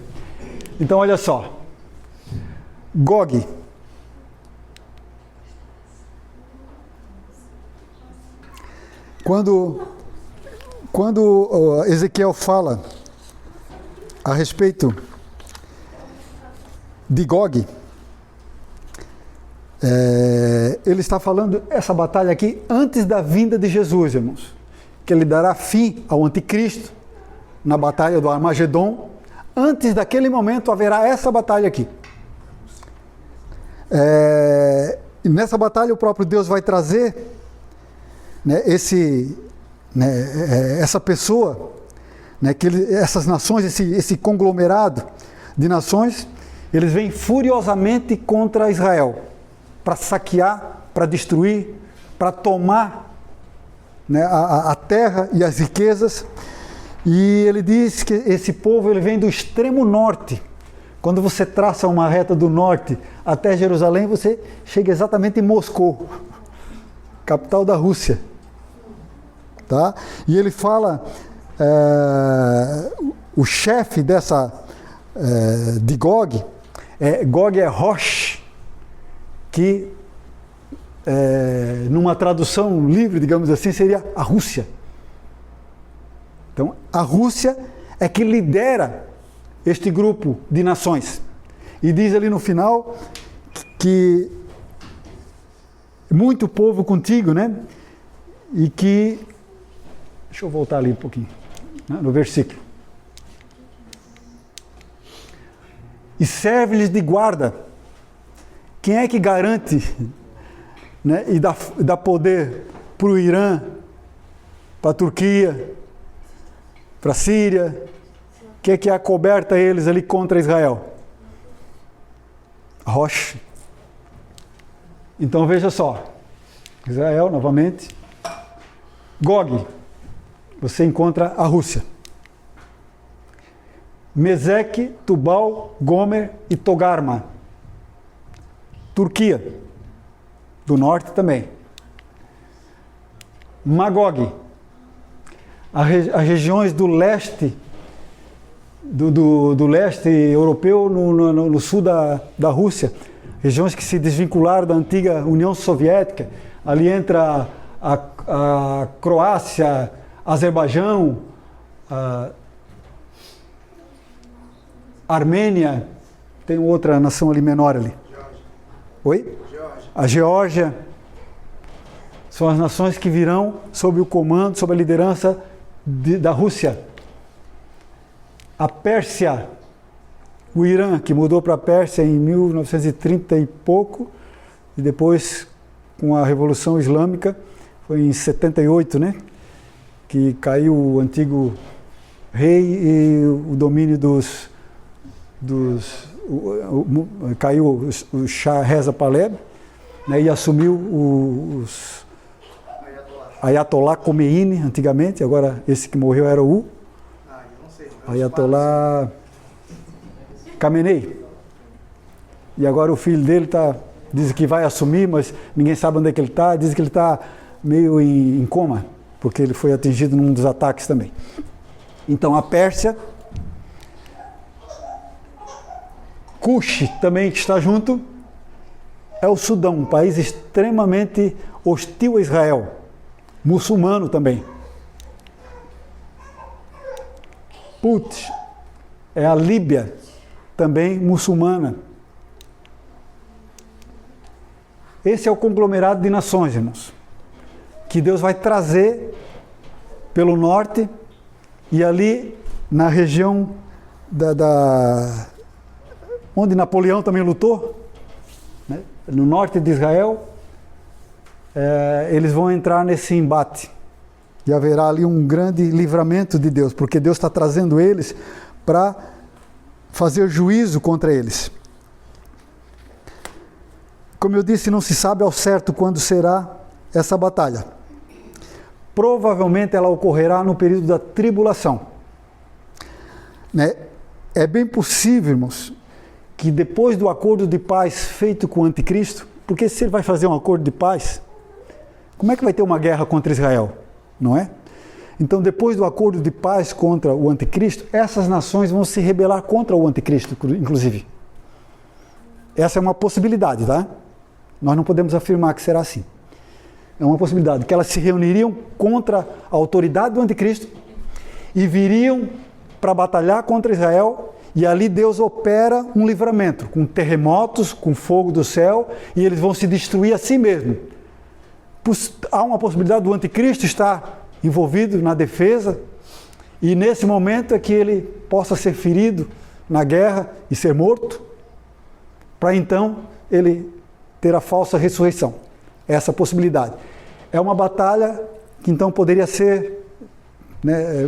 Então olha só. Gog. Quando Ezequiel fala a respeito de Gog, ele está falando essa batalha aqui antes da vinda de Jesus, irmãos, que ele dará fim ao anticristo na batalha do Armagedon. Antes daquele momento haverá essa batalha aqui. E nessa batalha o próprio Deus vai trazer, né, essa pessoa, né, essas nações, esse conglomerado de nações, eles vêm furiosamente contra Israel, para saquear, para destruir, para tomar, né, a terra e as riquezas. E ele diz que esse povo ele vem do extremo norte. Quando você traça uma reta do norte até Jerusalém, você chega exatamente em Moscou, capital da Rússia. Tá? E ele fala, o chefe de Gog, Gog é Rosh, que numa tradução livre, digamos assim, seria a Rússia. Então, a Rússia é que lidera este grupo de nações. E diz ali no final que muito povo contigo, né? E que... Deixa eu voltar ali um pouquinho, né, no versículo. E serve-lhes de guarda. Quem é que garante, né, e dá poder para o Irã, para a Turquia, para a Síria? O que é acoberta eles ali contra Israel? Rocha. Então veja só, Israel novamente, Gog, você encontra a Rússia, Meseque, Tubal, Gomer e Togarma, Turquia, do norte também, Magog, as regiões do leste, do leste europeu, no sul da Rússia, regiões que se desvincularam da antiga União Soviética. Ali entra a Croácia, Azerbaijão, a Armênia, tem outra nação ali menor ali. Oi? A Geórgia. São as nações que virão sob o comando, sob a liderança da Rússia. A Pérsia, o Irã, que mudou para a Pérsia em 1930 e pouco, e depois, com a Revolução Islâmica, foi em 78, né? Que caiu o antigo rei e o domínio caiu o Shah Reza Pahlavi, né? E assumiu os Ayatollah Khomeini, antigamente, agora esse que morreu era o Ayatollah Khamenei. E agora o filho dele diz que vai assumir, mas ninguém sabe onde é que ele está. Diz que ele está meio em coma, porque ele foi atingido num dos ataques também. Então a Pérsia, Cush também que está junto, é o Sudão, um país extremamente hostil a Israel, muçulmano também. Put é a Líbia, também muçulmana. Esse é o conglomerado de nações, irmãos, que Deus vai trazer pelo norte e ali na região onde Napoleão também lutou, né? No norte de Israel, eles vão entrar nesse embate. E haverá ali um grande livramento de Deus, porque Deus está trazendo eles para fazer juízo contra eles. Como eu disse, não se sabe ao certo quando será essa batalha. Provavelmente ela ocorrerá no período da tribulação. Né? É bem possível, irmãos, que depois do acordo de paz feito com o anticristo, porque se ele vai fazer um acordo de paz, como é que vai ter uma guerra contra Israel? Não é? Então, depois do acordo de paz contra o anticristo, essas nações vão se rebelar contra o anticristo, inclusive. Essa é uma possibilidade, tá? Nós não podemos afirmar que será assim. É uma possibilidade, que elas se reuniriam contra a autoridade do anticristo e viriam para batalhar contra Israel, e ali Deus opera um livramento, com terremotos, com fogo do céu, e eles vão se destruir a si mesmo. Há uma possibilidade do anticristo estar envolvido na defesa, e nesse momento é que ele possa ser ferido na guerra e ser morto, para então ele ter a falsa ressurreição. Essa possibilidade. É uma batalha que então poderia ser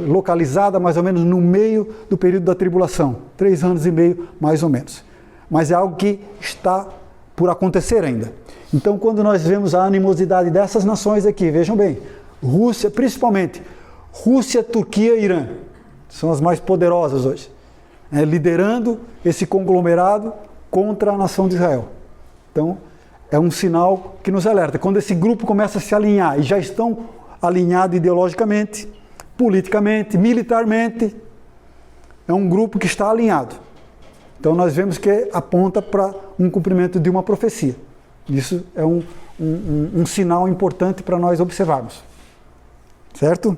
localizada mais ou menos no meio do período da tribulação, 3 anos e meio mais ou menos. Mas é algo que está por acontecer ainda. Então, quando nós vemos a animosidade dessas nações aqui, vejam bem, Rússia, principalmente, Rússia, Turquia e Irã, são as mais poderosas hoje, liderando esse conglomerado contra a nação de Israel. Então, é um sinal que nos alerta. Quando esse grupo começa a se alinhar, e já estão alinhados ideologicamente, politicamente, militarmente, é um grupo que está alinhado. Então nós vemos que aponta para um cumprimento de uma profecia. Isso é um sinal importante para nós observarmos. Certo?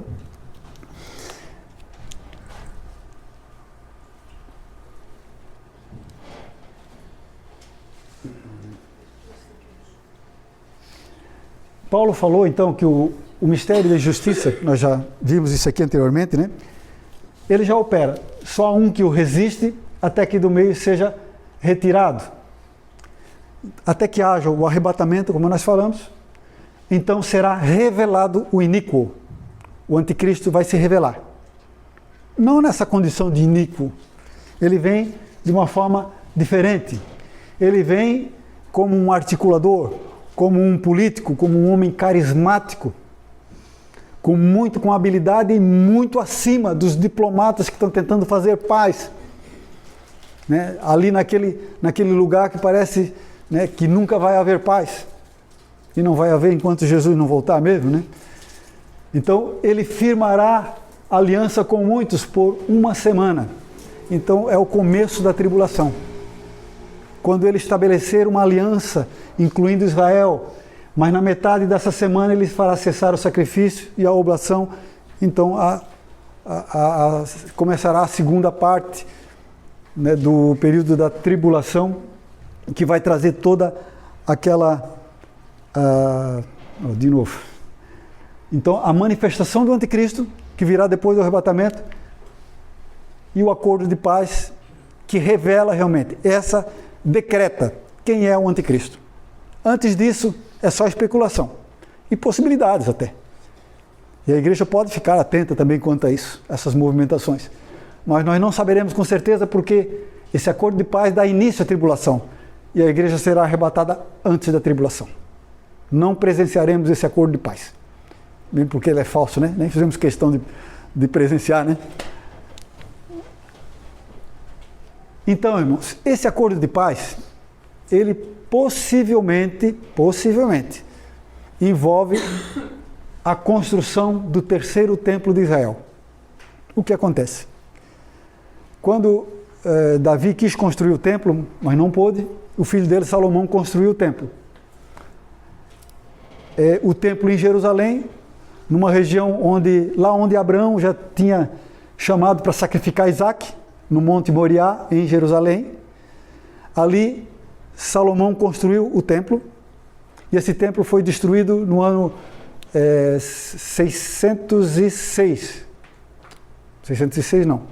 Paulo falou então que o mistério da justiça, nós já vimos isso aqui anteriormente, né? Ele já opera. Só um que o resiste até que do meio seja retirado. Até que haja o arrebatamento, como nós falamos, então será revelado o iníquo. O anticristo vai se revelar. Não nessa condição de iníquo. Ele vem de uma forma diferente. Ele vem como um articulador, como um político, como um homem carismático, com habilidade e muito acima dos diplomatas que estão tentando fazer paz. Ali naquele lugar que parece que nunca vai haver paz. E não vai haver enquanto Jesus não voltar mesmo, né? Então, ele firmará aliança com muitos por 1 semana. Então, é o começo da tribulação. Quando ele estabelecer uma aliança, incluindo Israel, mas na metade dessa semana ele fará cessar o sacrifício e a oblação, então começará a segunda parte do período da tribulação, que vai trazer toda aquela... de novo. Então, a manifestação do anticristo, que virá depois do arrebatamento, e o acordo de paz, que revela realmente, essa decreta quem é o anticristo. Antes disso, é só especulação e possibilidades até. E a igreja pode ficar atenta também quanto a isso, essas movimentações. Mas nós não saberemos com certeza porque esse acordo de paz dá início à tribulação e a igreja será arrebatada antes da tribulação. Não presenciaremos esse acordo de paz. Bem porque ele é falso, né? Nem fizemos questão de presenciar, né? Então, irmãos, esse acordo de paz, ele possivelmente, envolve a construção do 3º templo de Israel. O que acontece? Quando Davi quis construir o templo, mas não pôde, o filho dele, Salomão, construiu o templo. O templo em Jerusalém, numa região lá onde Abraão já tinha chamado para sacrificar Isaac, no Monte Moriá, em Jerusalém. Ali, Salomão construiu o templo, e esse templo foi destruído no ano 606. 606 não.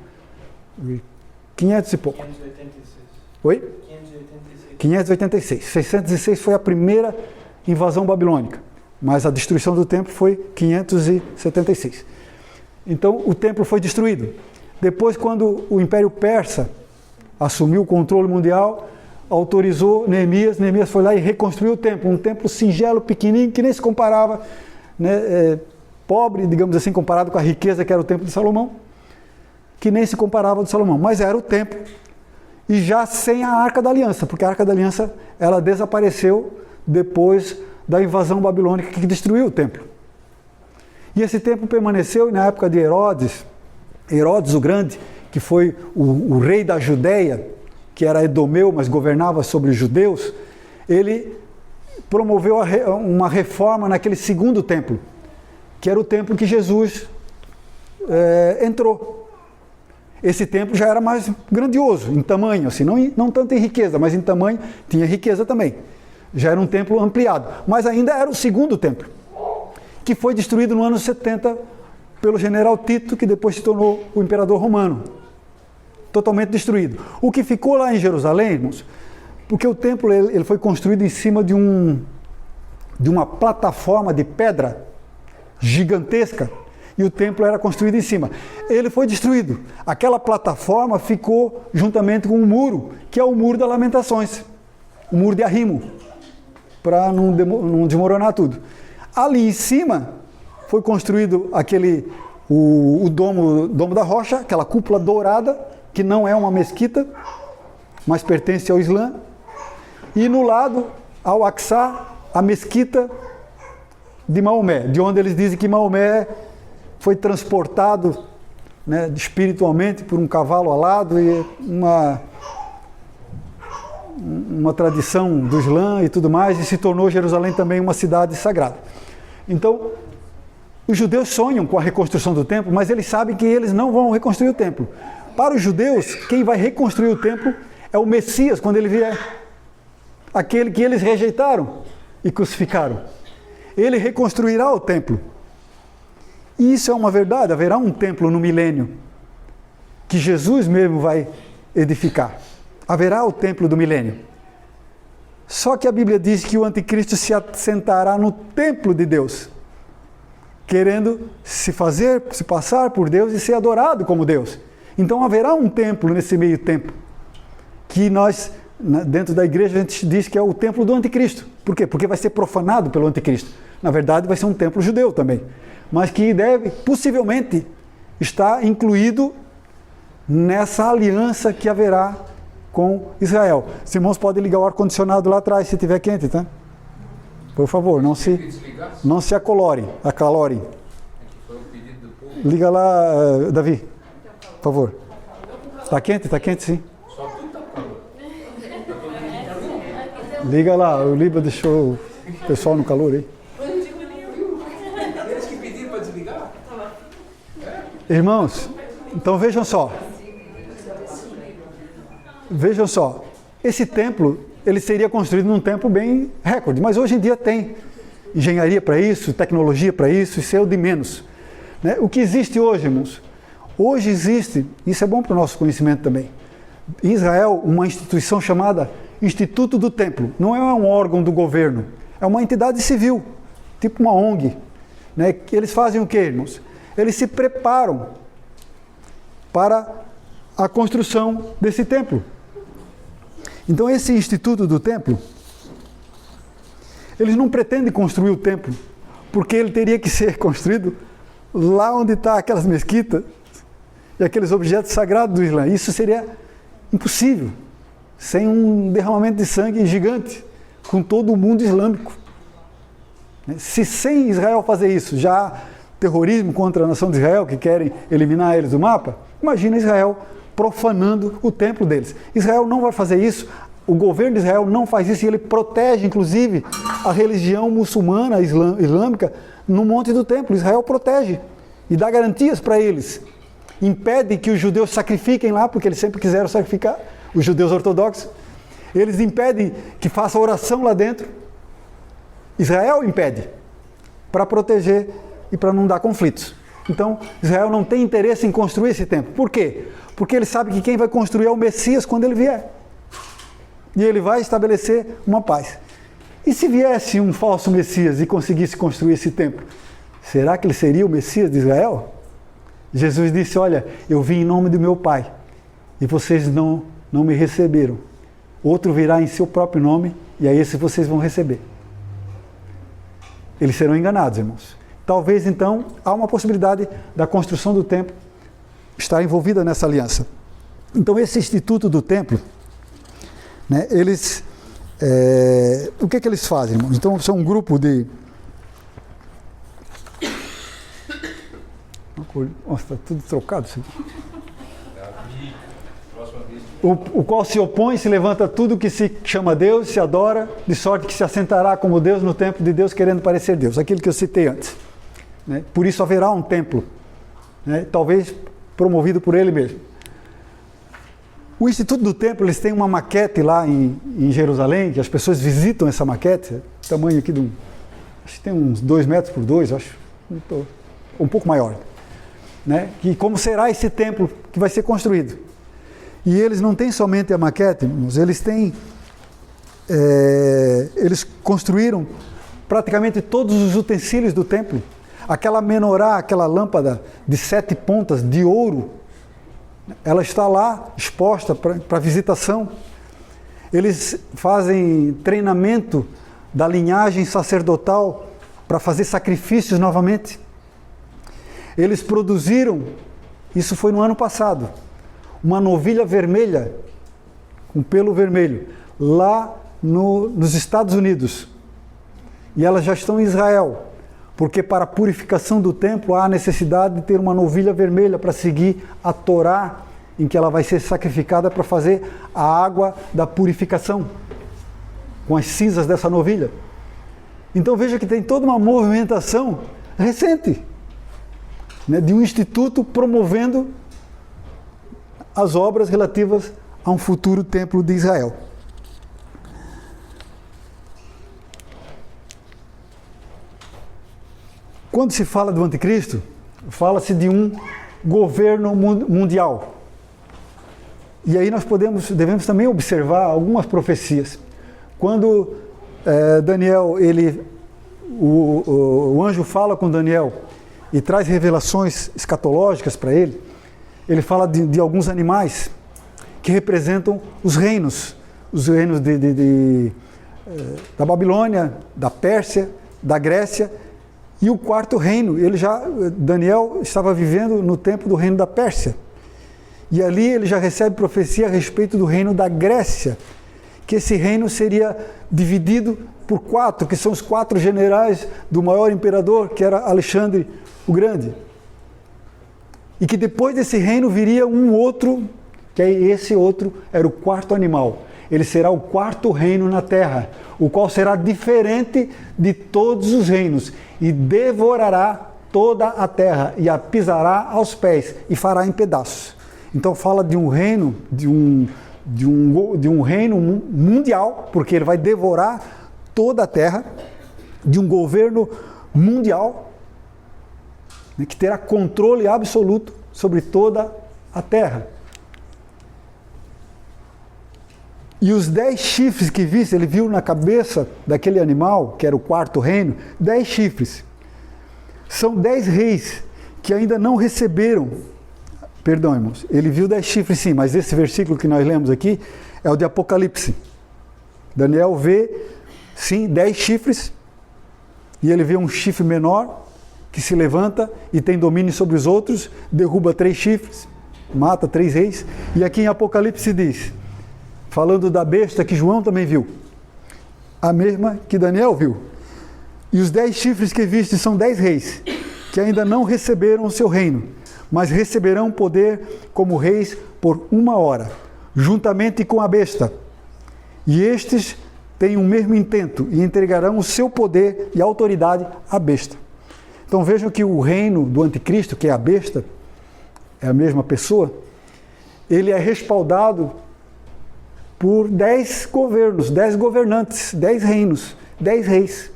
500 e pouco. 586. Oi? 586. 586. 606 foi a primeira invasão babilônica, mas a destruição do templo foi 576. Então, o templo foi destruído. Depois, quando o Império Persa assumiu o controle mundial, autorizou Neemias foi lá e reconstruiu o templo, um templo singelo, pequenininho, que nem se comparava, pobre, digamos assim, comparado com a riqueza que era o templo de Salomão, que nem se comparava ao de Salomão, mas era o templo, e já sem a Arca da Aliança, porque a Arca da Aliança, ela desapareceu depois da invasão babilônica que destruiu o templo. E esse templo permaneceu, e na época de Herodes o Grande, que foi o rei da Judéia, que era edomeu, mas governava sobre os judeus, ele promoveu uma reforma naquele 2º templo, que era o templo que Jesus entrou. esse templo já era mais grandioso, em tamanho, assim, não tanto em riqueza, mas em tamanho tinha riqueza também. Já era um templo ampliado, mas ainda era o segundo templo, que foi destruído no ano 70 pelo general Tito, que depois se tornou o imperador romano. Totalmente destruído. O que ficou lá em Jerusalém, irmãos, porque o templo ele foi construído em cima de uma plataforma de pedra gigantesca, e o templo era construído em cima. Ele foi destruído. Aquela plataforma ficou juntamente com um muro, que é o Muro das Lamentações, o Muro de Arrimo, para não desmoronar tudo. Ali em cima foi construído o domo da rocha, aquela cúpula dourada, que não é uma mesquita, mas pertence ao Islã. E no lado, ao Aqsa, a mesquita de Maomé, de onde eles dizem que Maomé foi transportado, né, espiritualmente por um cavalo alado, e uma tradição do Islã e tudo mais, e se tornou Jerusalém também uma cidade sagrada. Então, os judeus sonham com a reconstrução do templo, mas eles sabem que eles não vão reconstruir o templo. Para os judeus, quem vai reconstruir o templo é o Messias, quando ele vier. Aquele que eles rejeitaram e crucificaram. Ele reconstruirá o templo. E isso é uma verdade, haverá um templo no milênio, que Jesus mesmo vai edificar. Haverá o templo do milênio. Só que a Bíblia diz que o anticristo se assentará no templo de Deus, querendo se passar por Deus e ser adorado como Deus. Então haverá um templo nesse meio tempo, que nós, dentro da igreja, a gente diz que é o templo do anticristo. Por quê? Porque vai ser profanado pelo anticristo. Na verdade, vai ser um templo judeu também, mas que deve, possivelmente, estar incluído nessa aliança que haverá com Israel. Os irmãos podem ligar o ar-condicionado lá atrás, se estiver quente, tá? Por favor, não se acalorem. Liga lá, Davi, por favor. Está quente? Está quente, sim. Liga lá, o Liba deixou o pessoal no calor aí. Eles que pediram para desligar? Irmãos, então vejam só. Vejam só. Esse templo, ele seria construído num tempo bem recorde, mas hoje em dia tem engenharia para isso, tecnologia para isso, isso é o de menos. Né? O que existe hoje, irmãos? Hoje existe, isso é bom para o nosso conhecimento também, em Israel, uma instituição chamada Instituto do Templo. Não é um órgão do governo, é uma entidade civil, tipo uma ONG. Né? Eles fazem o quê, irmãos? Eles se preparam para a construção desse templo. Então esse Instituto do Templo, eles não pretendem construir o templo, porque ele teria que ser construído lá onde está aquelas mesquitas e aqueles objetos sagrados do Islã. Isso seria impossível, sem um derramamento de sangue gigante, com todo o mundo islâmico. Se sem Israel fazer isso, já há terrorismo contra a nação de Israel, que querem eliminar eles do mapa, imagina Israel profanando o templo deles. Israel não vai fazer isso, o governo de Israel não faz isso, e ele protege, inclusive, a religião muçulmana islâmica no monte do templo. Israel protege e dá garantias para eles. Impede que os judeus sacrifiquem lá, porque eles sempre quiseram sacrificar, os judeus ortodoxos. Eles impedem que faça oração lá dentro. Israel impede, para proteger e para não dar conflitos. Então, Israel não tem interesse em construir esse templo. Por quê? Porque ele sabe que quem vai construir é o Messias quando ele vier. E ele vai estabelecer uma paz. E se viesse um falso Messias e conseguisse construir esse templo, será que ele seria o Messias de Israel? Jesus disse, olha, eu vim em nome do meu Pai, e vocês não me receberam. Outro virá em seu próprio nome, e a esse vocês vão receber. Eles serão enganados, irmãos. Talvez, então, há uma possibilidade da construção do templo estar envolvida nessa aliança. Então, esse Instituto do Templo, né, eles... o que eles fazem, irmãos? Então, são um grupo de... Nossa, está tudo trocado isso aqui. O qual se opõe, se levanta tudo que se chama Deus, se adora, de sorte que se assentará como Deus no templo de Deus, querendo parecer Deus. Aquilo que eu citei antes. Né? Por isso haverá um templo, né? Talvez promovido por ele mesmo. O Instituto do Templo, eles têm uma maquete lá em Jerusalém, que as pessoas visitam essa maquete, tamanho aqui acho que tem uns 2 metros por 2, acho, um pouco maior, né? Que como será esse templo que vai ser construído. E eles não têm somente a maquete, irmãos, eles construíram praticamente todos os utensílios do templo. Aquela menorá, aquela lâmpada de 7 pontas de ouro, ela está lá exposta para visitação. Eles fazem treinamento da linhagem sacerdotal para fazer sacrifícios novamente. Eles produziram, isso foi no ano passado, uma novilha vermelha, com pelo vermelho, lá nos Estados Unidos. E elas já estão em Israel, porque para a purificação do templo há a necessidade de ter uma novilha vermelha para seguir a Torá, em que ela vai ser sacrificada para fazer a água da purificação, com as cinzas dessa novilha. Então veja que tem toda uma movimentação recente, né, de um instituto promovendo as obras relativas a um futuro templo de Israel. Quando se fala do anticristo, fala-se de um governo mundial. E aí nós devemos também observar algumas profecias. Quando Daniel, o anjo fala com Daniel e traz revelações escatológicas para ele, ele fala de alguns animais que representam os reinos da Babilônia, da Pérsia, da Grécia, e o 4º reino. Daniel estava vivendo no tempo do reino da Pérsia. E ali ele já recebe profecia a respeito do reino da Grécia, que esse reino seria dividido por 4, que são os 4 generais do maior imperador, que era Alexandre o Grande. E que depois desse reino viria um outro, que esse outro era o 4º animal. Ele será o 4º reino na terra, o qual será diferente de todos os reinos, e devorará toda a terra, e a pisará aos pés, e fará em pedaços. Então fala de um reino, de um reino mundial, porque ele vai devorar toda a terra, de um governo mundial, né, que terá controle absoluto sobre toda a terra. E os 10 chifres que viste, ele viu na cabeça daquele animal, que era o 4º reino, 10 chifres. São 10 reis que ainda não receberam. Perdão, irmãos, ele viu 10 chifres sim, mas esse versículo que nós lemos aqui é o de Apocalipse. Daniel vê, sim, 10 chifres, e ele vê um chifre menor que se levanta e tem domínio sobre os outros, derruba 3 chifres, mata 3 reis, e aqui em Apocalipse diz, falando da besta que João também viu, a mesma que Daniel viu. E os 10 chifres que viste são 10 reis, que ainda não receberam o seu reino, mas receberão poder como reis por 1 hora, juntamente com a besta. E estes têm o mesmo intento, e entregarão o seu poder e autoridade à besta. Então vejam que o reino do anticristo, que é a besta, é a mesma pessoa, ele é respaldado por 10 governos, 10 governantes, 10 reinos, 10 reis,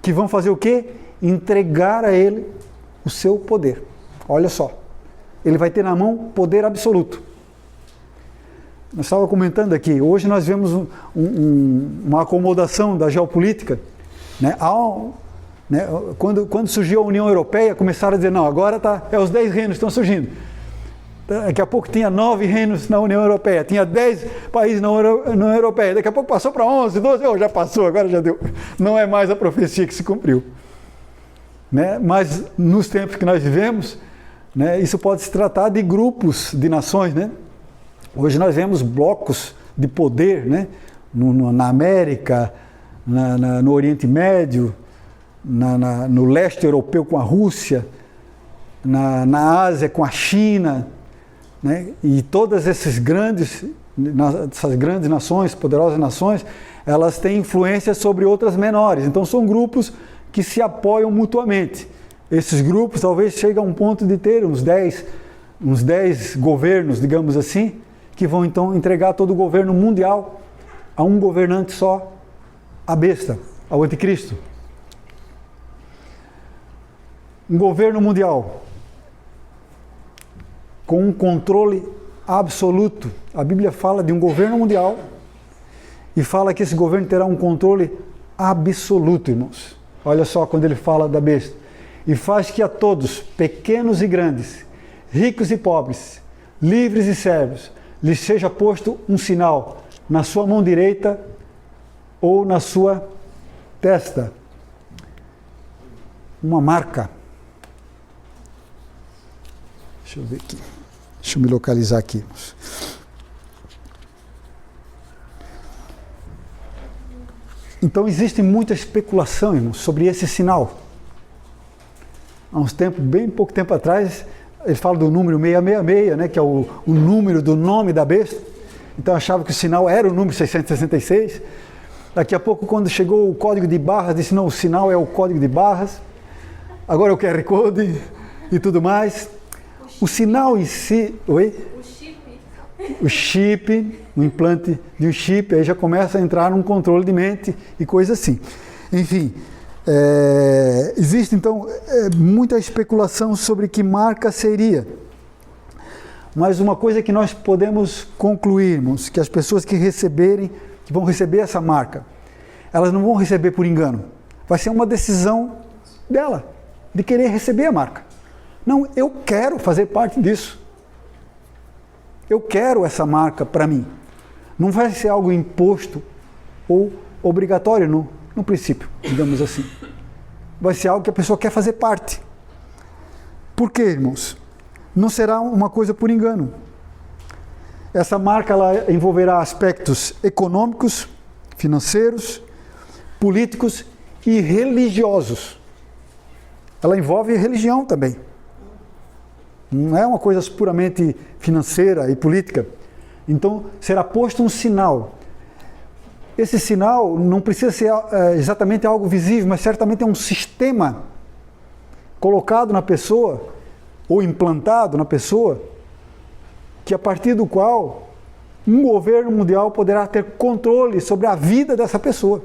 que vão fazer o quê? Entregar a ele o seu poder. Olha só, ele vai ter na mão poder absoluto. Nós estávamos comentando aqui, hoje nós vemos uma acomodação da geopolítica, né? Quando surgiu a União Europeia, começaram a dizer, não, agora os 10 reinos estão surgindo. Daqui a pouco tinha 9 reinos na União Europeia, tinha 10 países na União Europeia, daqui a pouco passou para 11, 12, já passou, agora já deu. Não é mais a profecia que se cumpriu. Né? Mas nos tempos que nós vivemos, né, isso pode se tratar de grupos de nações. Né? Hoje nós vemos blocos de poder, né? Na América, no Oriente Médio, no leste europeu com a Rússia, na Ásia com a China, né? E todas essas grandes nações, poderosas nações, elas têm influência sobre outras menores. Então são grupos que se apoiam mutuamente. Esses grupos talvez cheguem a um ponto de ter uns 10 governos, digamos assim, que vão então entregar todo o governo mundial a um governante só, a besta, ao anticristo. Um governo mundial com um controle absoluto. A Bíblia fala de um governo mundial e fala que esse governo terá um controle absoluto, irmãos. Olha só quando ele fala da besta. E faz que a todos, pequenos e grandes, ricos e pobres, livres e servos, lhes seja posto um sinal na sua mão direita ou na sua testa. Uma marca. Deixa eu ver aqui. Deixa eu me localizar aqui. Então existe muita especulação, irmãos, sobre esse sinal. Há uns tempos, bem pouco tempo atrás, ele fala do número 666, né, que é o número do nome da besta. Então achava que o sinal era o número 666. Daqui a pouco, quando chegou o código de barras, disse, não, o sinal é o código de barras. Agora é o QR Code e tudo mais. O sinal em si... Oi? O chip, o implante de um chip, aí já começa a entrar num controle de mente e coisa assim. Enfim, existe então muita especulação sobre que marca seria. Mas uma coisa que nós podemos concluirmos, que as pessoas que vão receber essa marca, elas não vão receber por engano. Vai ser uma decisão dela, de querer receber a marca. Não, eu quero fazer parte disso. Eu quero essa marca para mim. Não vai ser algo imposto ou obrigatório no princípio, digamos assim. Vai ser algo que a pessoa quer fazer parte. Por quê, irmãos? Não será uma coisa por engano. Essa marca ela envolverá aspectos econômicos, financeiros, políticos e religiosos. Ela envolve religião também. Não é uma coisa puramente financeira e política. Então, será posto um sinal. Esse sinal não precisa ser exatamente algo visível, mas certamente é um sistema colocado na pessoa, ou implantado na pessoa, que a partir do qual um governo mundial poderá ter controle sobre a vida dessa pessoa.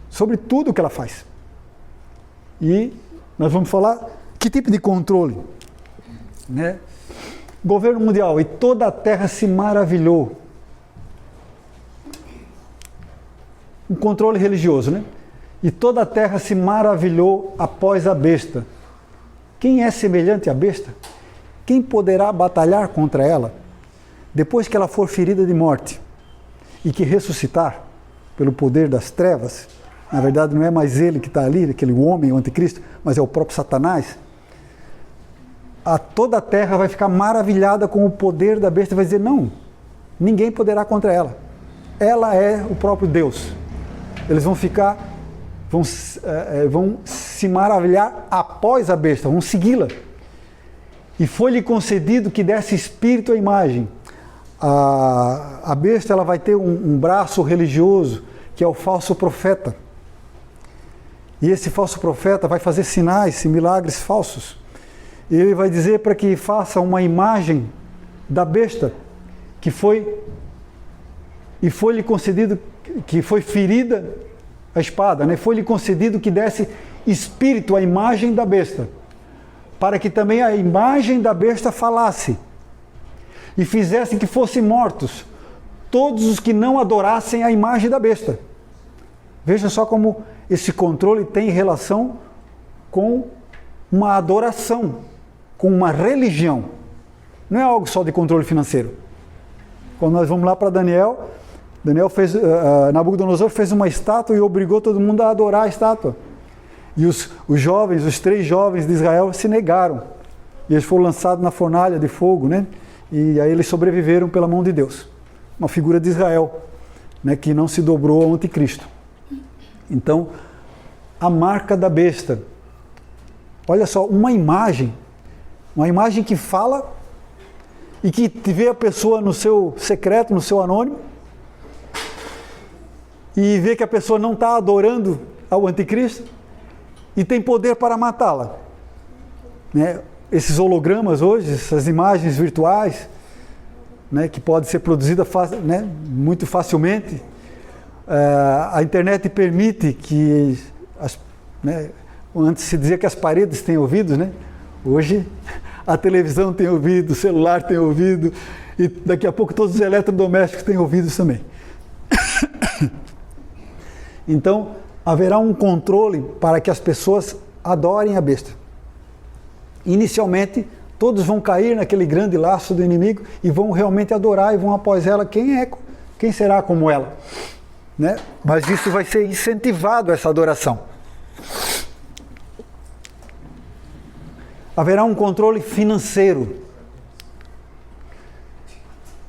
Sobre tudo que ela faz. E nós vamos falar... Que tipo de controle? Né? Governo mundial, e toda a terra se maravilhou. Um controle religioso, né? E toda a terra se maravilhou após a besta. Quem é semelhante à besta? Quem poderá batalhar contra ela? Depois que ela for ferida de morte e que ressuscitar pelo poder das trevas, na verdade não é mais ele que está ali, aquele homem, o anticristo, mas é o próprio Satanás. Toda a terra vai ficar maravilhada com o poder da besta e vai dizer, não, ninguém poderá contra ela. Ela é o próprio Deus. Eles vão se maravilhar após a besta, vão segui-la. E foi-lhe concedido que desse espírito à imagem. A besta ela vai ter um braço religioso, que é o falso profeta. E esse falso profeta vai fazer sinais e milagres falsos. E ele vai dizer para que faça uma imagem da besta que foi-lhe concedido, que foi ferida a espada, né? Foi-lhe concedido que desse espírito à imagem da besta, para que também a imagem da besta falasse e fizesse que fossem mortos todos os que não adorassem a imagem da besta. Veja só como esse controle tem relação com uma adoração, com uma religião. Não é algo só de controle financeiro. Quando nós vamos lá para Daniel fez, Nabucodonosor fez uma estátua e obrigou todo mundo a adorar a estátua. E os 3 jovens de Israel se negaram. E eles foram lançados na fornalha de fogo, né? E aí eles sobreviveram pela mão de Deus. Uma figura de Israel, né, que não se dobrou ao anticristo. Então, a marca da besta. Olha só, uma imagem que fala e que vê a pessoa no seu secreto, no seu anônimo, e vê que a pessoa não está adorando ao anticristo e tem poder para matá-la. Né? Esses hologramas hoje, essas imagens virtuais, né, que pode ser produzida né, muito facilmente. A internet permite que, né, antes se dizia que as paredes têm ouvidos, né? Hoje a televisão tem ouvido, o celular tem ouvido, e daqui a pouco todos os eletrodomésticos têm ouvidos também. Então, haverá um controle para que as pessoas adorem a besta. Inicialmente, todos vão cair naquele grande laço do inimigo e vão realmente adorar e vão após ela. Quem será como ela? Né? Mas isso vai ser incentivado, essa adoração. Haverá um controle financeiro.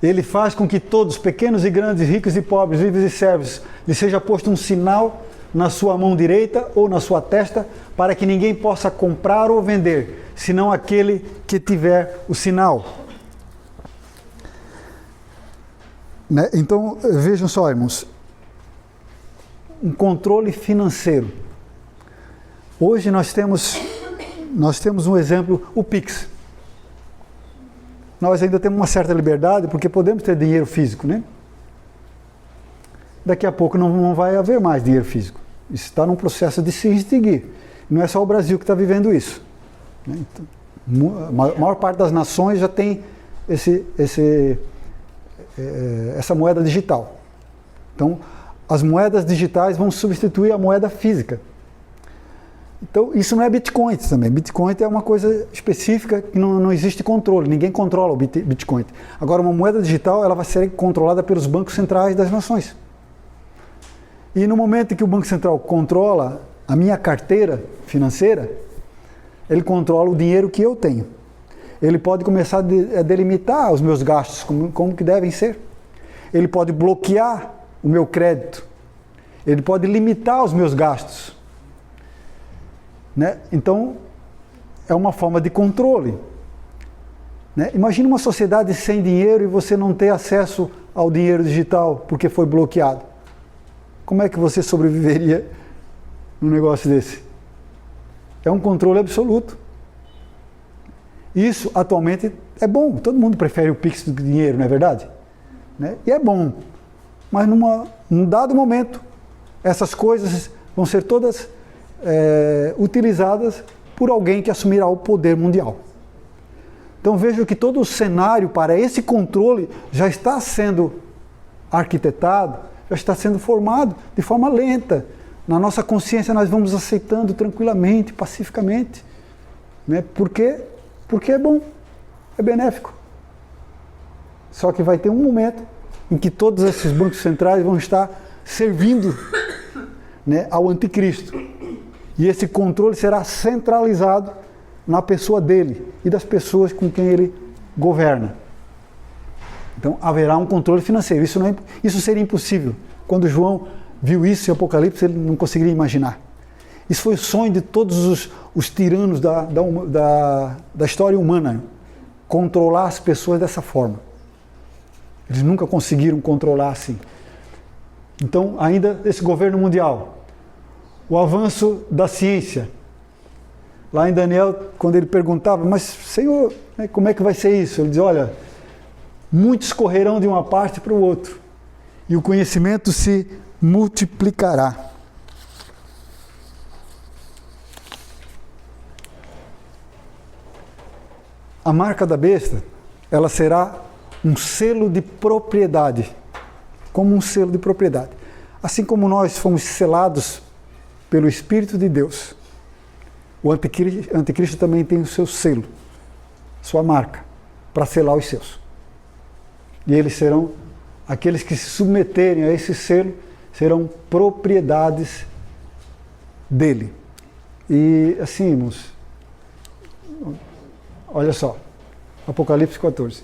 Ele faz com que todos, pequenos e grandes, ricos e pobres, livres e servos, lhe seja posto um sinal na sua mão direita ou na sua testa, para que ninguém possa comprar ou vender, senão aquele que tiver o sinal. Né? Então, vejam só, irmãos, um controle financeiro. Hoje nós temos um exemplo, o Pix. Nós ainda temos uma certa liberdade, porque podemos ter dinheiro físico, né? Daqui a pouco não vai haver mais dinheiro físico. Isso está num processo de se extinguir. Não é só o Brasil que está vivendo isso. Né? Então, a maior parte das nações já tem essa moeda digital. Então, as moedas digitais vão substituir a moeda física. Então, isso não é Bitcoin também. Bitcoin é uma coisa específica que não existe controle. Ninguém controla o Bitcoin. Agora, uma moeda digital, ela vai ser controlada pelos bancos centrais das nações. E no momento que o Banco Central controla a minha carteira financeira, ele controla o dinheiro que eu tenho. Ele pode começar a delimitar os meus gastos, como que devem ser. Ele pode bloquear o meu crédito. Ele pode limitar os meus gastos. Né? Então, é uma forma de controle. Né? Imagina uma sociedade sem dinheiro e você não ter acesso ao dinheiro digital porque foi bloqueado. Como é que você sobreviveria num negócio desse? É um controle absoluto. Isso, atualmente, é bom. Todo mundo prefere o Pix do que o dinheiro, não é verdade? Né? E é bom. Mas num dado momento, essas coisas vão ser todas utilizadas por alguém que assumirá o poder mundial. Então vejo que todo o cenário para esse controle já está sendo arquitetado, já está sendo formado de forma lenta. Na nossa consciência nós vamos aceitando tranquilamente, pacificamente. Né? Por quê? Porque é bom, é benéfico. Só que vai ter um momento em que todos esses bancos centrais vão estar servindo, né, ao anticristo. E esse controle será centralizado na pessoa dele e das pessoas com quem ele governa. Então haverá um controle financeiro. Isso seria impossível. Quando João viu isso em Apocalipse, ele não conseguiria imaginar. Isso foi o sonho de todos os tiranos da história humana, controlar as pessoas dessa forma. Eles nunca conseguiram controlar assim. Então, ainda esse governo mundial, o avanço da ciência. Lá em Daniel, quando ele perguntava, mas Senhor, como é que vai ser isso? Ele diz, olha, muitos correrão de uma parte para o outro, e o conhecimento se multiplicará. A marca da besta, ela será um selo de propriedade, como um selo de propriedade. Assim como nós fomos selados pelo Espírito de Deus, o anticristo também tem o seu selo, sua marca, para selar os seus. E eles serão, aqueles que se submeterem a esse selo, serão propriedades dele. E assim, irmãos, olha só, Apocalipse 14.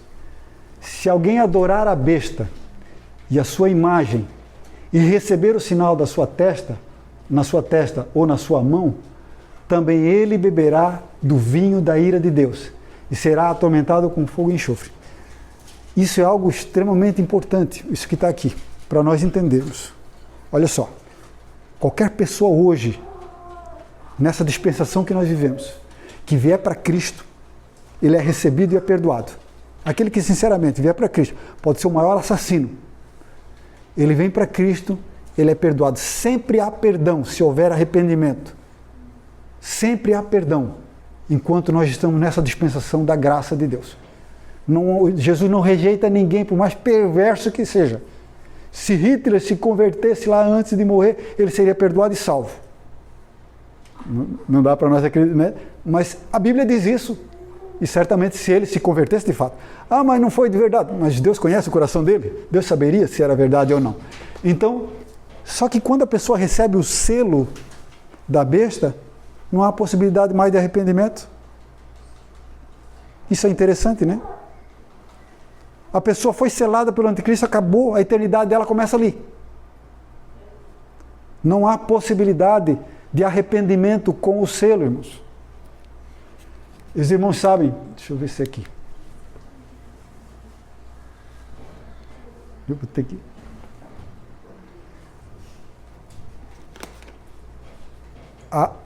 Se alguém adorar a besta e a sua imagem e receber o sinal da sua testa, na sua testa ou na sua mão, também ele beberá do vinho da ira de Deus e será atormentado com fogo e enxofre. Isso é algo extremamente importante, isso que está aqui, para nós entendermos. Olha só, qualquer pessoa hoje, nessa dispensação que nós vivemos, que vier para Cristo, ele é recebido e é perdoado. Aquele que sinceramente vier para Cristo, pode ser o maior assassino. Ele vem para Cristo, ele é perdoado. Sempre há perdão, se houver arrependimento. Sempre há perdão, enquanto nós estamos nessa dispensação da graça de Deus. Jesus não rejeita ninguém, por mais perverso que seja. Se Hitler se convertesse lá antes de morrer, ele seria perdoado e salvo. Não dá para nós acreditar, né? Mas a Bíblia diz isso. E certamente se ele se convertesse de fato. Ah, mas não foi de verdade. Mas Deus conhece o coração dele. Deus saberia se era verdade ou não. Então, só que quando a pessoa recebe o selo da besta, não há possibilidade mais de arrependimento. Isso é interessante, né? A pessoa foi selada pelo anticristo, acabou, a eternidade dela começa ali. Não há possibilidade de arrependimento com o selo, irmãos. Os irmãos sabem, deixa eu ver se é aqui. Eu vou ter que...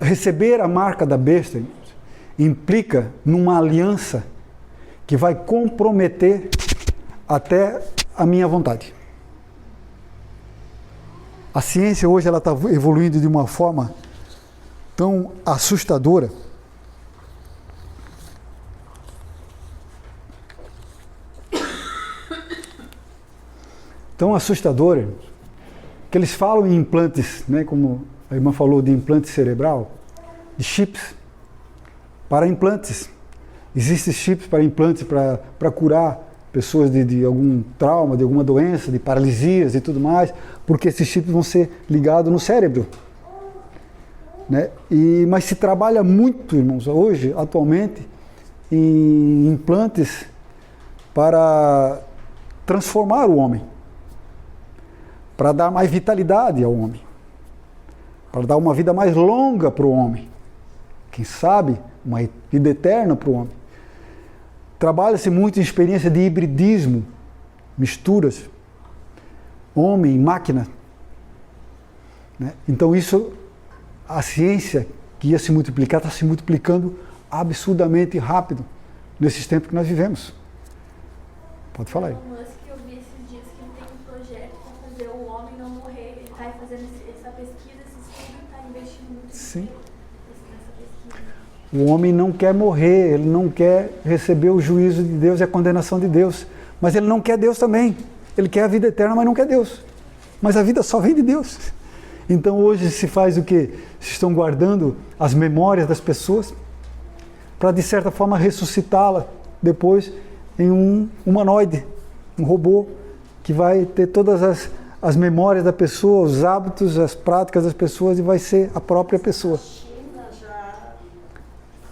Receber a marca da besta, irmãos, implica numa aliança que vai comprometer até a minha vontade. A ciência hoje ela está evoluindo de uma forma tão assustadora. Tão assustadora, que eles falam em implantes, né, como a irmã falou de implante cerebral, de chips para implantes. Existem chips para implantes para curar pessoas de algum trauma, de alguma doença, de paralisias e tudo mais, porque esses chips vão ser ligados no cérebro. Né? Mas se trabalha muito, irmãos, hoje, atualmente, em implantes para transformar o homem, para dar mais vitalidade ao homem, para dar uma vida mais longa para o homem, quem sabe, uma vida eterna para o homem. Trabalha-se muito em experiência de hibridismo, misturas, homem e máquina. Né? Então isso, a ciência que ia se multiplicar, está se multiplicando absurdamente rápido nesses tempos que nós vivemos. Pode falar aí. O Musk, eu vi esses dias que ele tem um projeto para fazer o homem não morrer. Ele está fazendo essa pesquisa, esse estudo, e está investindo muito dinheiro nessa pesquisa. O homem não quer morrer, ele não quer receber o juízo de Deus e a condenação de Deus. Mas ele não quer Deus também. Ele quer a vida eterna, mas não quer Deus. Mas a vida só vem de Deus. Então hoje se faz o quê? Se estão guardando as memórias das pessoas para, de certa forma, ressuscitá-la depois em um humanoide, um robô, que vai ter todas as memórias da pessoa, os hábitos, as práticas das pessoas, e vai ser a própria pessoa. A China já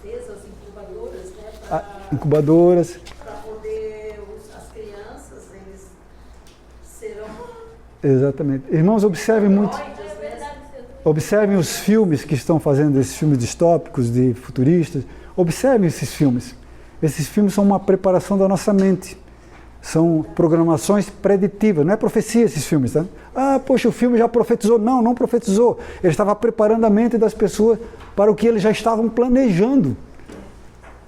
fez as incubadoras, né, Incubadoras. para poder as crianças, eles serão Exatamente. Irmãos, observem muito. É verdade, Observem os filmes que estão fazendo, esses filmes distópicos, de futuristas. Observem esses filmes. Esses filmes são uma preparação da nossa mente. São programações preditivas, não é profecia esses filmes, tá? Ah, poxa, o filme já profetizou. Não, não profetizou. Ele estava preparando a mente das pessoas para o que eles já estavam planejando.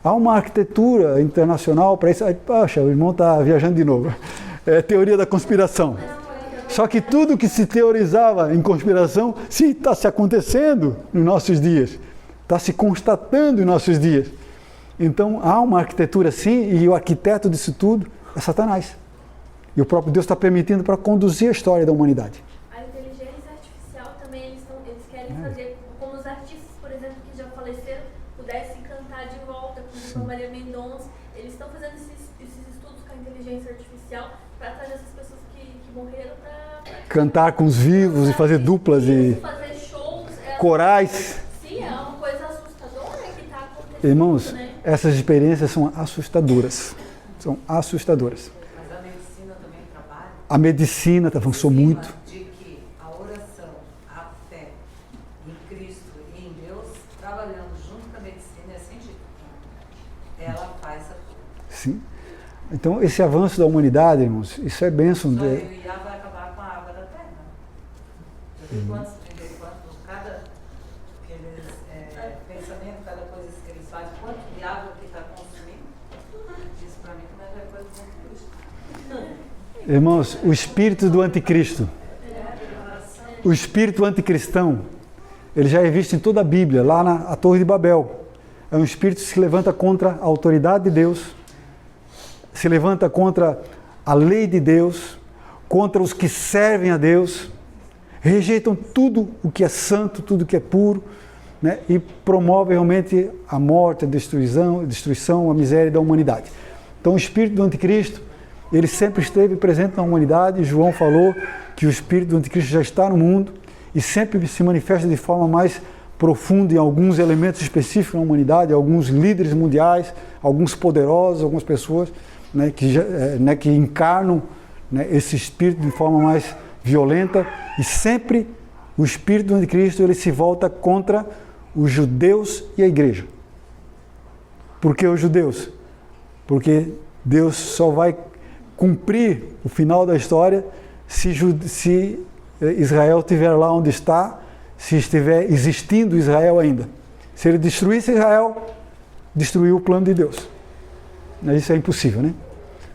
Há uma arquitetura internacional para isso. Poxa, o irmão está viajando de novo. É teoria da conspiração. Só que tudo que se teorizava em conspiração, sim, está se acontecendo nos nossos dias. Está se constatando em nossos dias. Então, há uma arquitetura sim, e o arquiteto disso tudo é Satanás. E o próprio Deus está permitindo para conduzir a história da humanidade. A inteligência artificial também, eles querem fazer como os artistas, por exemplo, que já faleceram, pudessem cantar de volta, como a Maria Mendonça. Eles estão fazendo esses estudos com a inteligência artificial para trazer essas pessoas que morreram para Cantar com os vivos e fazer duplas e fazer shows. corais. Sim, é uma coisa assustadora que está acontecendo. Irmãos, né? essas experiências são assustadoras. São assustadoras. Mas a medicina também trabalha A medicina avançou em cima muito. de que a oração, a fé em Cristo e em Deus, trabalhando junto com a medicina, é científica. Ela faz a cura. Sim. Então, esse avanço da humanidade, irmãos, isso é bênção. Só o Iá vai acabar com a água da terra. Eu vi quantos, cada pensamento, cada coisa que eles fazem, quanto de água que está consumindo, diz para mim também já é coisa do anticristo. Irmãos, o espírito do anticristo, o espírito anticristão, ele já é visto em toda a Bíblia, lá na Torre de Babel. É um espírito que se levanta contra a autoridade de Deus, se levanta contra a lei de Deus, contra os que servem a Deus, rejeitam tudo o que é santo, tudo o que é puro, né? E promove realmente a morte, a destruição, a miséria da humanidade. Então o espírito do anticristo, ele sempre esteve presente na humanidade. João falou que o espírito do anticristo já está no mundo e sempre se manifesta de forma mais profunda em alguns elementos específicos na humanidade, alguns líderes mundiais, alguns poderosos, algumas pessoas, né, que encarnam, né, esse espírito de forma mais violenta, e sempre o espírito do anticristo ele se volta contra os judeus e a igreja. Por que os judeus? Porque Deus só vai cumprir o final da história se Israel estiver lá onde está, se estiver existindo Israel ainda. Se ele destruísse Israel, destruiu o plano de Deus. Isso é impossível, né?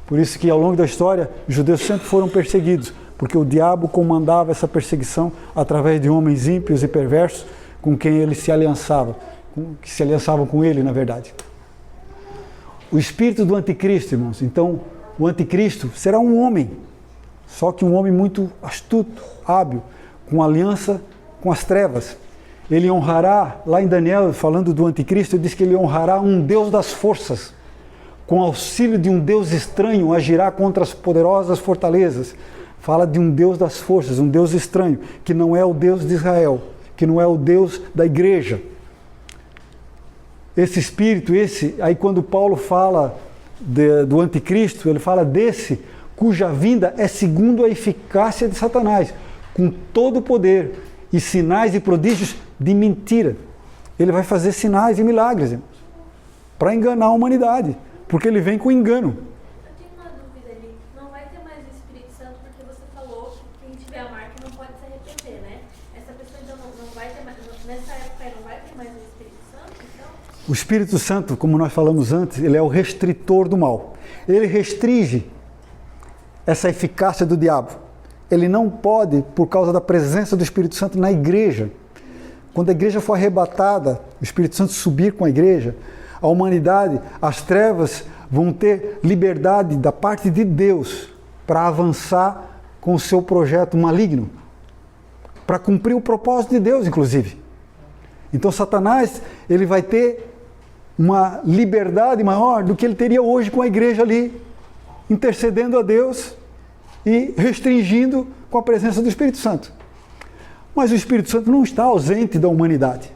Por isso que ao longo da história, os judeus sempre foram perseguidos, porque o diabo comandava essa perseguição através de homens ímpios e perversos com quem ele se aliançava, que se aliançavam com ele, na verdade. O espírito do anticristo, irmãos, então, o anticristo será um homem, só que um homem muito astuto, hábil, com aliança com as trevas. Ele honrará, lá em Daniel, falando do anticristo, ele diz que ele honrará um Deus das forças, com auxílio de um Deus estranho, agirá contra as poderosas fortalezas. Fala de um Deus das forças, um Deus estranho, que não é o Deus de Israel, que não é o Deus da igreja. Esse espírito, aí quando Paulo fala do anticristo, ele fala desse cuja vinda é segundo a eficácia de Satanás, com todo o poder e sinais e prodígios de mentira. Ele vai fazer sinais e milagres, irmãos, para enganar a humanidade, porque ele vem com engano. Eu tenho uma dúvida ali, não vai ter mais o Espírito Santo, porque você falou que quem tiver a marca não pode se arrepender, né? Essa pessoa então não vai ter mais, nessa época não vai ter mais o Espírito Santo, então? O Espírito Santo, como nós falamos antes, ele é o restritor do mal. Ele restringe essa eficácia do diabo. Ele não pode, por causa da presença do Espírito Santo na igreja. Quando a igreja for arrebatada, o Espírito Santo subir com a igreja, a humanidade, as trevas vão ter liberdade da parte de Deus para avançar com o seu projeto maligno, para cumprir o propósito de Deus, inclusive. Então Satanás, ele vai ter uma liberdade maior do que ele teria hoje com a igreja ali, intercedendo a Deus e restringindo com a presença do Espírito Santo. Mas o Espírito Santo não está ausente da humanidade.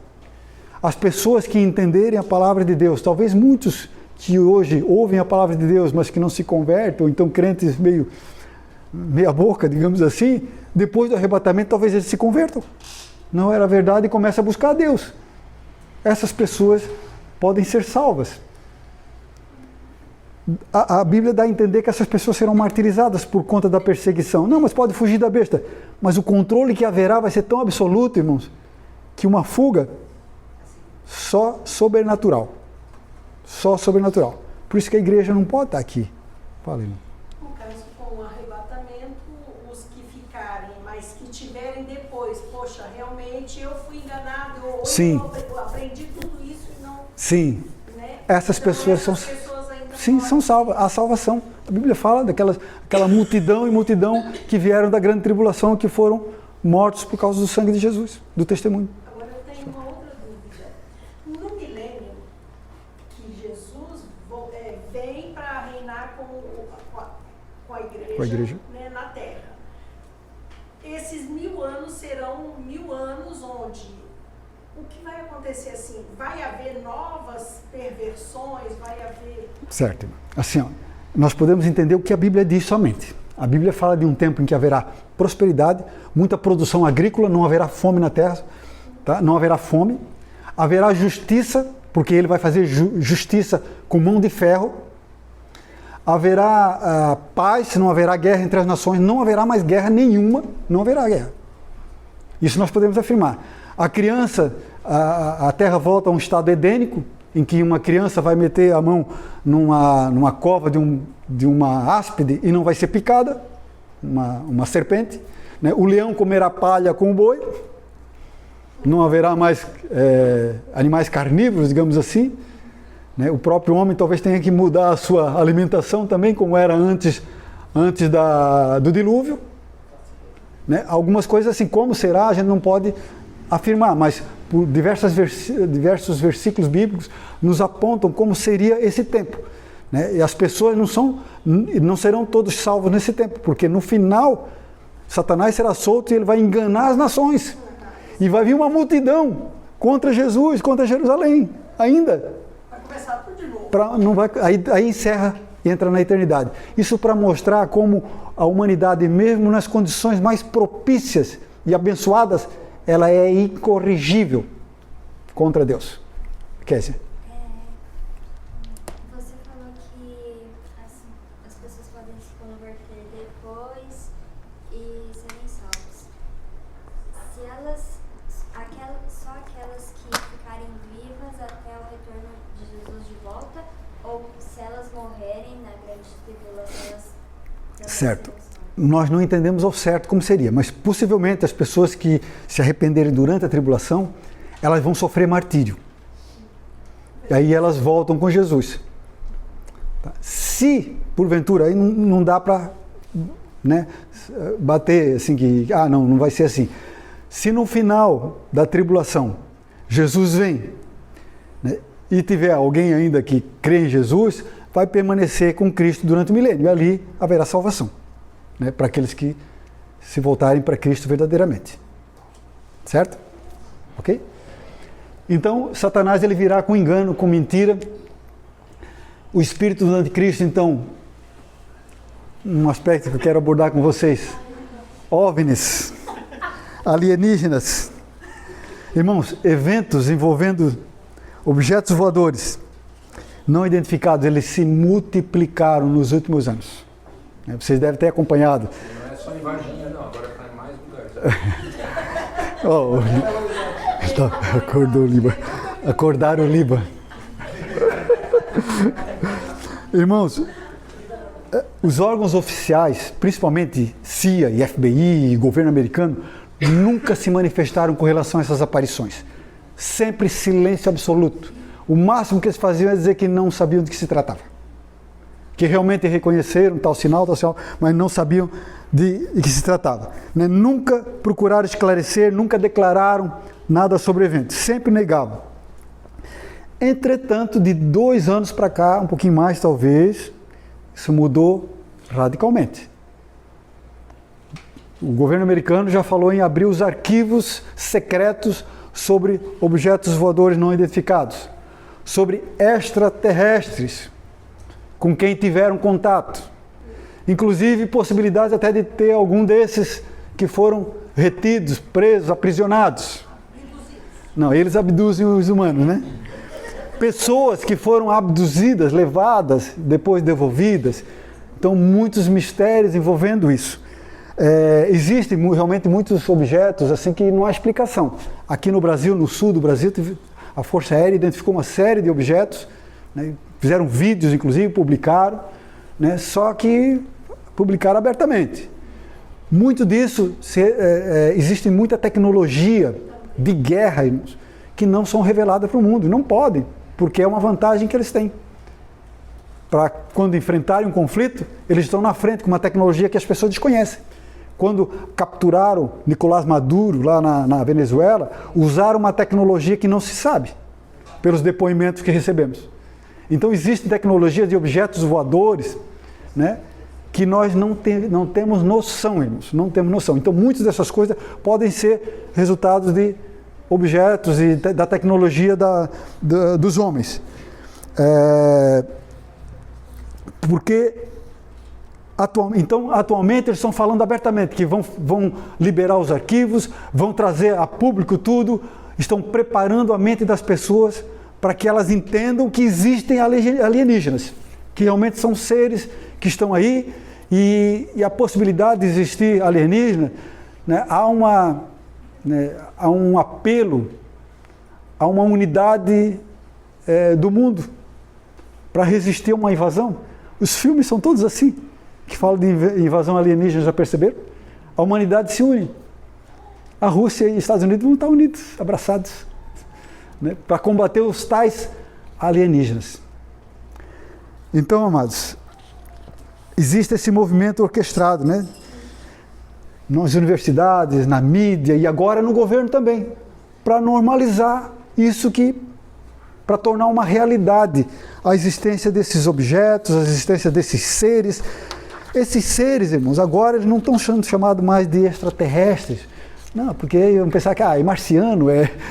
As pessoas que entenderem a palavra de Deus, talvez muitos que hoje ouvem a palavra de Deus, mas que não se convertem, ou então crentes meia boca, digamos assim, depois do arrebatamento talvez eles se convertam. Não era verdade e começam a buscar a Deus. Essas pessoas podem ser salvas. A Bíblia dá a entender que essas pessoas serão martirizadas por conta da perseguição. Não, mas pode fugir da besta. Mas o controle que haverá vai ser tão absoluto, irmãos, que uma fuga só sobrenatural. Só sobrenatural. Por isso que a igreja não pode estar aqui. Fala, irmão. No caso, com o arrebatamento, os que ficarem, mas que tiverem depois, poxa, realmente eu fui enganado, ou Sim. eu aprendi tudo isso e não... Sim. Né? Essas Então, pessoas são... Sim, são salvas. A salvação. A Bíblia fala daquela multidão e multidão que vieram da grande tribulação, que foram mortos por causa do sangue de Jesus, do testemunho. Agora eu tenho uma outra dúvida. No milênio, que Jesus vem para reinar com a igreja, né, na Terra, esses 1000 anos serão 1000 anos onde... O que vai acontecer assim? Vai haver novas perversões? Vai haver... Certo. Assim, nós podemos entender o que a Bíblia diz somente. A Bíblia fala de um tempo em que haverá prosperidade, muita produção agrícola, não haverá fome na terra, tá? Não haverá fome. Haverá justiça, porque ele vai fazer justiça com mão de ferro. Haverá paz, não haverá guerra entre as nações, não haverá mais guerra nenhuma, não haverá guerra. Isso nós podemos afirmar. A criança, a terra volta a um estado edênico, em que uma criança vai meter a mão numa cova de uma áspide e não vai ser picada, uma serpente, né? O leão comerá palha com o boi, não haverá mais animais carnívoros, digamos assim, né? O próprio homem talvez tenha que mudar a sua alimentação também, como era antes do dilúvio, né? Algumas coisas assim, como será, a gente não pode afirmar, mas por diversos versículos bíblicos nos apontam como seria esse tempo, né? E as pessoas não serão todos salvos nesse tempo, porque no final Satanás será solto e ele vai enganar as nações. E vai vir uma multidão contra Jesus, contra Jerusalém, ainda. Vai começar tudo de novo. Aí encerra e entra na eternidade. Isso para mostrar como a humanidade, mesmo nas condições mais propícias e abençoadas, ela é incorrigível contra Deus. Kézia. Você falou que as pessoas podem se converter depois e serem salvas. Se só aquelas que ficarem vivas até o retorno de Jesus de volta, ou se elas morrerem na grande tribulação, elas também Certo. serão salvas? Nós não entendemos ao certo como seria, mas possivelmente as pessoas que se arrependerem durante a tribulação, elas vão sofrer martírio. E aí elas voltam com Jesus. Se, porventura, aí não dá para, né, bater assim que, não vai ser assim. Se no final da tribulação Jesus vem, né, e tiver alguém ainda que crê em Jesus, vai permanecer com Cristo durante o milênio. E ali haverá salvação, né, para aqueles que se voltarem para Cristo verdadeiramente. Certo? Ok? Então, Satanás ele virá com engano, com mentira. O espírito do anticristo, então, um aspecto que eu quero abordar com vocês. OVNIs, alienígenas. Irmãos, eventos envolvendo objetos voadores não identificados, eles se multiplicaram nos últimos anos. Vocês devem ter acompanhado. Não é só em Varginha, não, agora está em mais lugares. Acordou o Liba. Acordaram o Liba. Irmãos, os órgãos oficiais, principalmente CIA e FBI e governo americano, nunca se manifestaram com relação a essas aparições. Sempre silêncio absoluto. O máximo que eles faziam é dizer que não sabiam de que se tratava. Que realmente reconheceram tal sinal, mas não sabiam de que se tratava. Né? Nunca procuraram esclarecer, nunca declararam nada sobre o evento. Sempre negavam. Entretanto, de 2 anos para cá, um pouquinho mais talvez, isso mudou radicalmente. O governo americano já falou em abrir os arquivos secretos sobre objetos voadores não identificados, sobre extraterrestres com quem tiveram contato. Inclusive, possibilidade até de ter algum desses que foram retidos, presos, aprisionados. Não, eles abduzem os humanos, né? Pessoas que foram abduzidas, levadas, depois devolvidas. Então, muitos mistérios envolvendo isso. Existem realmente muitos objetos assim que não há explicação. Aqui no Brasil, no sul do Brasil, a Força Aérea identificou uma série de objetos, né? Fizeram vídeos, inclusive, publicaram, né? Só que publicaram abertamente. Muito disso, existe muita tecnologia de guerra, irmãos, que não são reveladas para o mundo, não podem, porque é uma vantagem que eles têm. Para quando enfrentarem um conflito, eles estão na frente com uma tecnologia que as pessoas desconhecem. Quando capturaram Nicolás Maduro lá na Venezuela, usaram uma tecnologia que não se sabe, pelos depoimentos que recebemos. Então existe tecnologia de objetos voadores, né, que nós não temos noção, irmãos, não temos noção. Então muitas dessas coisas podem ser resultados de objetos e da tecnologia dos homens. Porque atualmente eles estão falando abertamente que vão liberar os arquivos, vão trazer a público tudo, estão preparando a mente das pessoas para que elas entendam que existem alienígenas, que realmente são seres que estão aí, e a possibilidade de existir alienígena, né, há um apelo a uma unidade do mundo para resistir a uma invasão. Os filmes são todos assim, que falam de invasão alienígena, já perceberam? A humanidade se une. A Rússia e os Estados Unidos vão estar unidos, abraçados, né, para combater os tais alienígenas. Então, amados, existe esse movimento orquestrado, né? Nas universidades, na mídia e agora no governo também, para normalizar isso, para tornar uma realidade a existência desses objetos, a existência desses seres. Esses seres, irmãos, agora eles não estão sendo chamados mais de extraterrestres. Não, porque aí vão pensar que é marciano,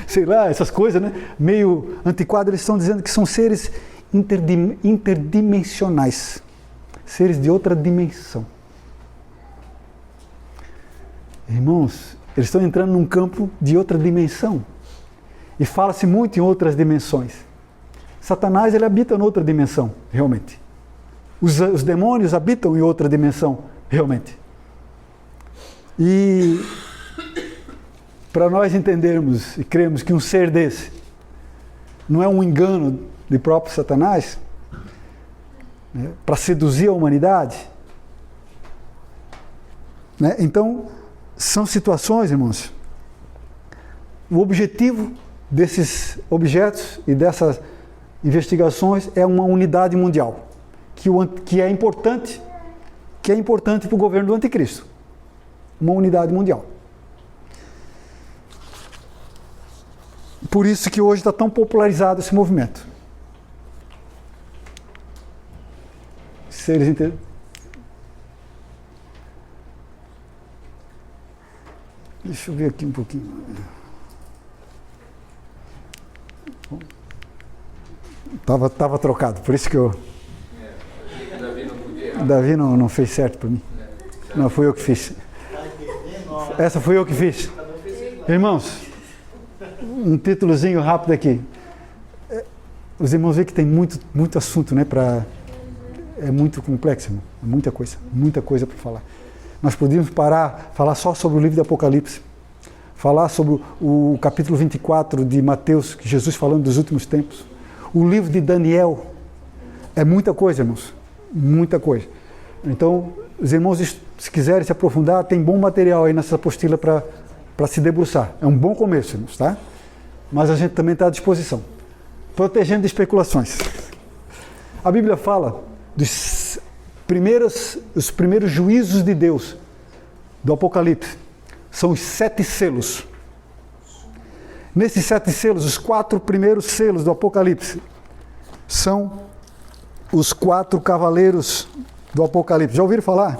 sei lá, essas coisas, né? Meio antiquado. Eles estão dizendo que são seres interdimensionais. Seres de outra dimensão. Irmãos, eles estão entrando num campo de outra dimensão. E fala-se muito em outras dimensões. Satanás, ele habita em outra dimensão, realmente. Os demônios habitam em outra dimensão, realmente. E para nós entendermos e cremos que um ser desse não é um engano de próprio Satanás, né, para seduzir a humanidade, né? Então, são situações, irmãos, o objetivo desses objetos e dessas investigações é uma unidade mundial, que é importante para o governo do anticristo. Uma unidade mundial. Por isso que hoje está tão popularizado esse movimento. Seres inteiros. Deixa eu ver aqui um pouquinho. Tava trocado, por isso que eu... Davi não fez certo para mim. Não, fui eu que fiz. Essa fui eu que fiz. Irmãos, um títulozinho rápido aqui. Os irmãos veem que tem muito assunto, né? É muito complexo, irmão. Muita coisa para falar. Nós podíamos falar só sobre o livro do Apocalipse. Falar sobre o capítulo 24 de Mateus, que Jesus falando dos últimos tempos. O livro de Daniel. É muita coisa, irmãos. Muita coisa. Então, os irmãos, se quiserem se aprofundar, tem bom material aí nessa apostila para se debruçar. É um bom começo, irmãos, tá? Mas a gente também está à disposição. Protegendo de especulações. A Bíblia fala dos os primeiros juízos de Deus do Apocalipse. São os 7 selos. Nesses 7 selos, os 4 primeiros selos do Apocalipse são os 4 cavaleiros do Apocalipse. Já ouviram falar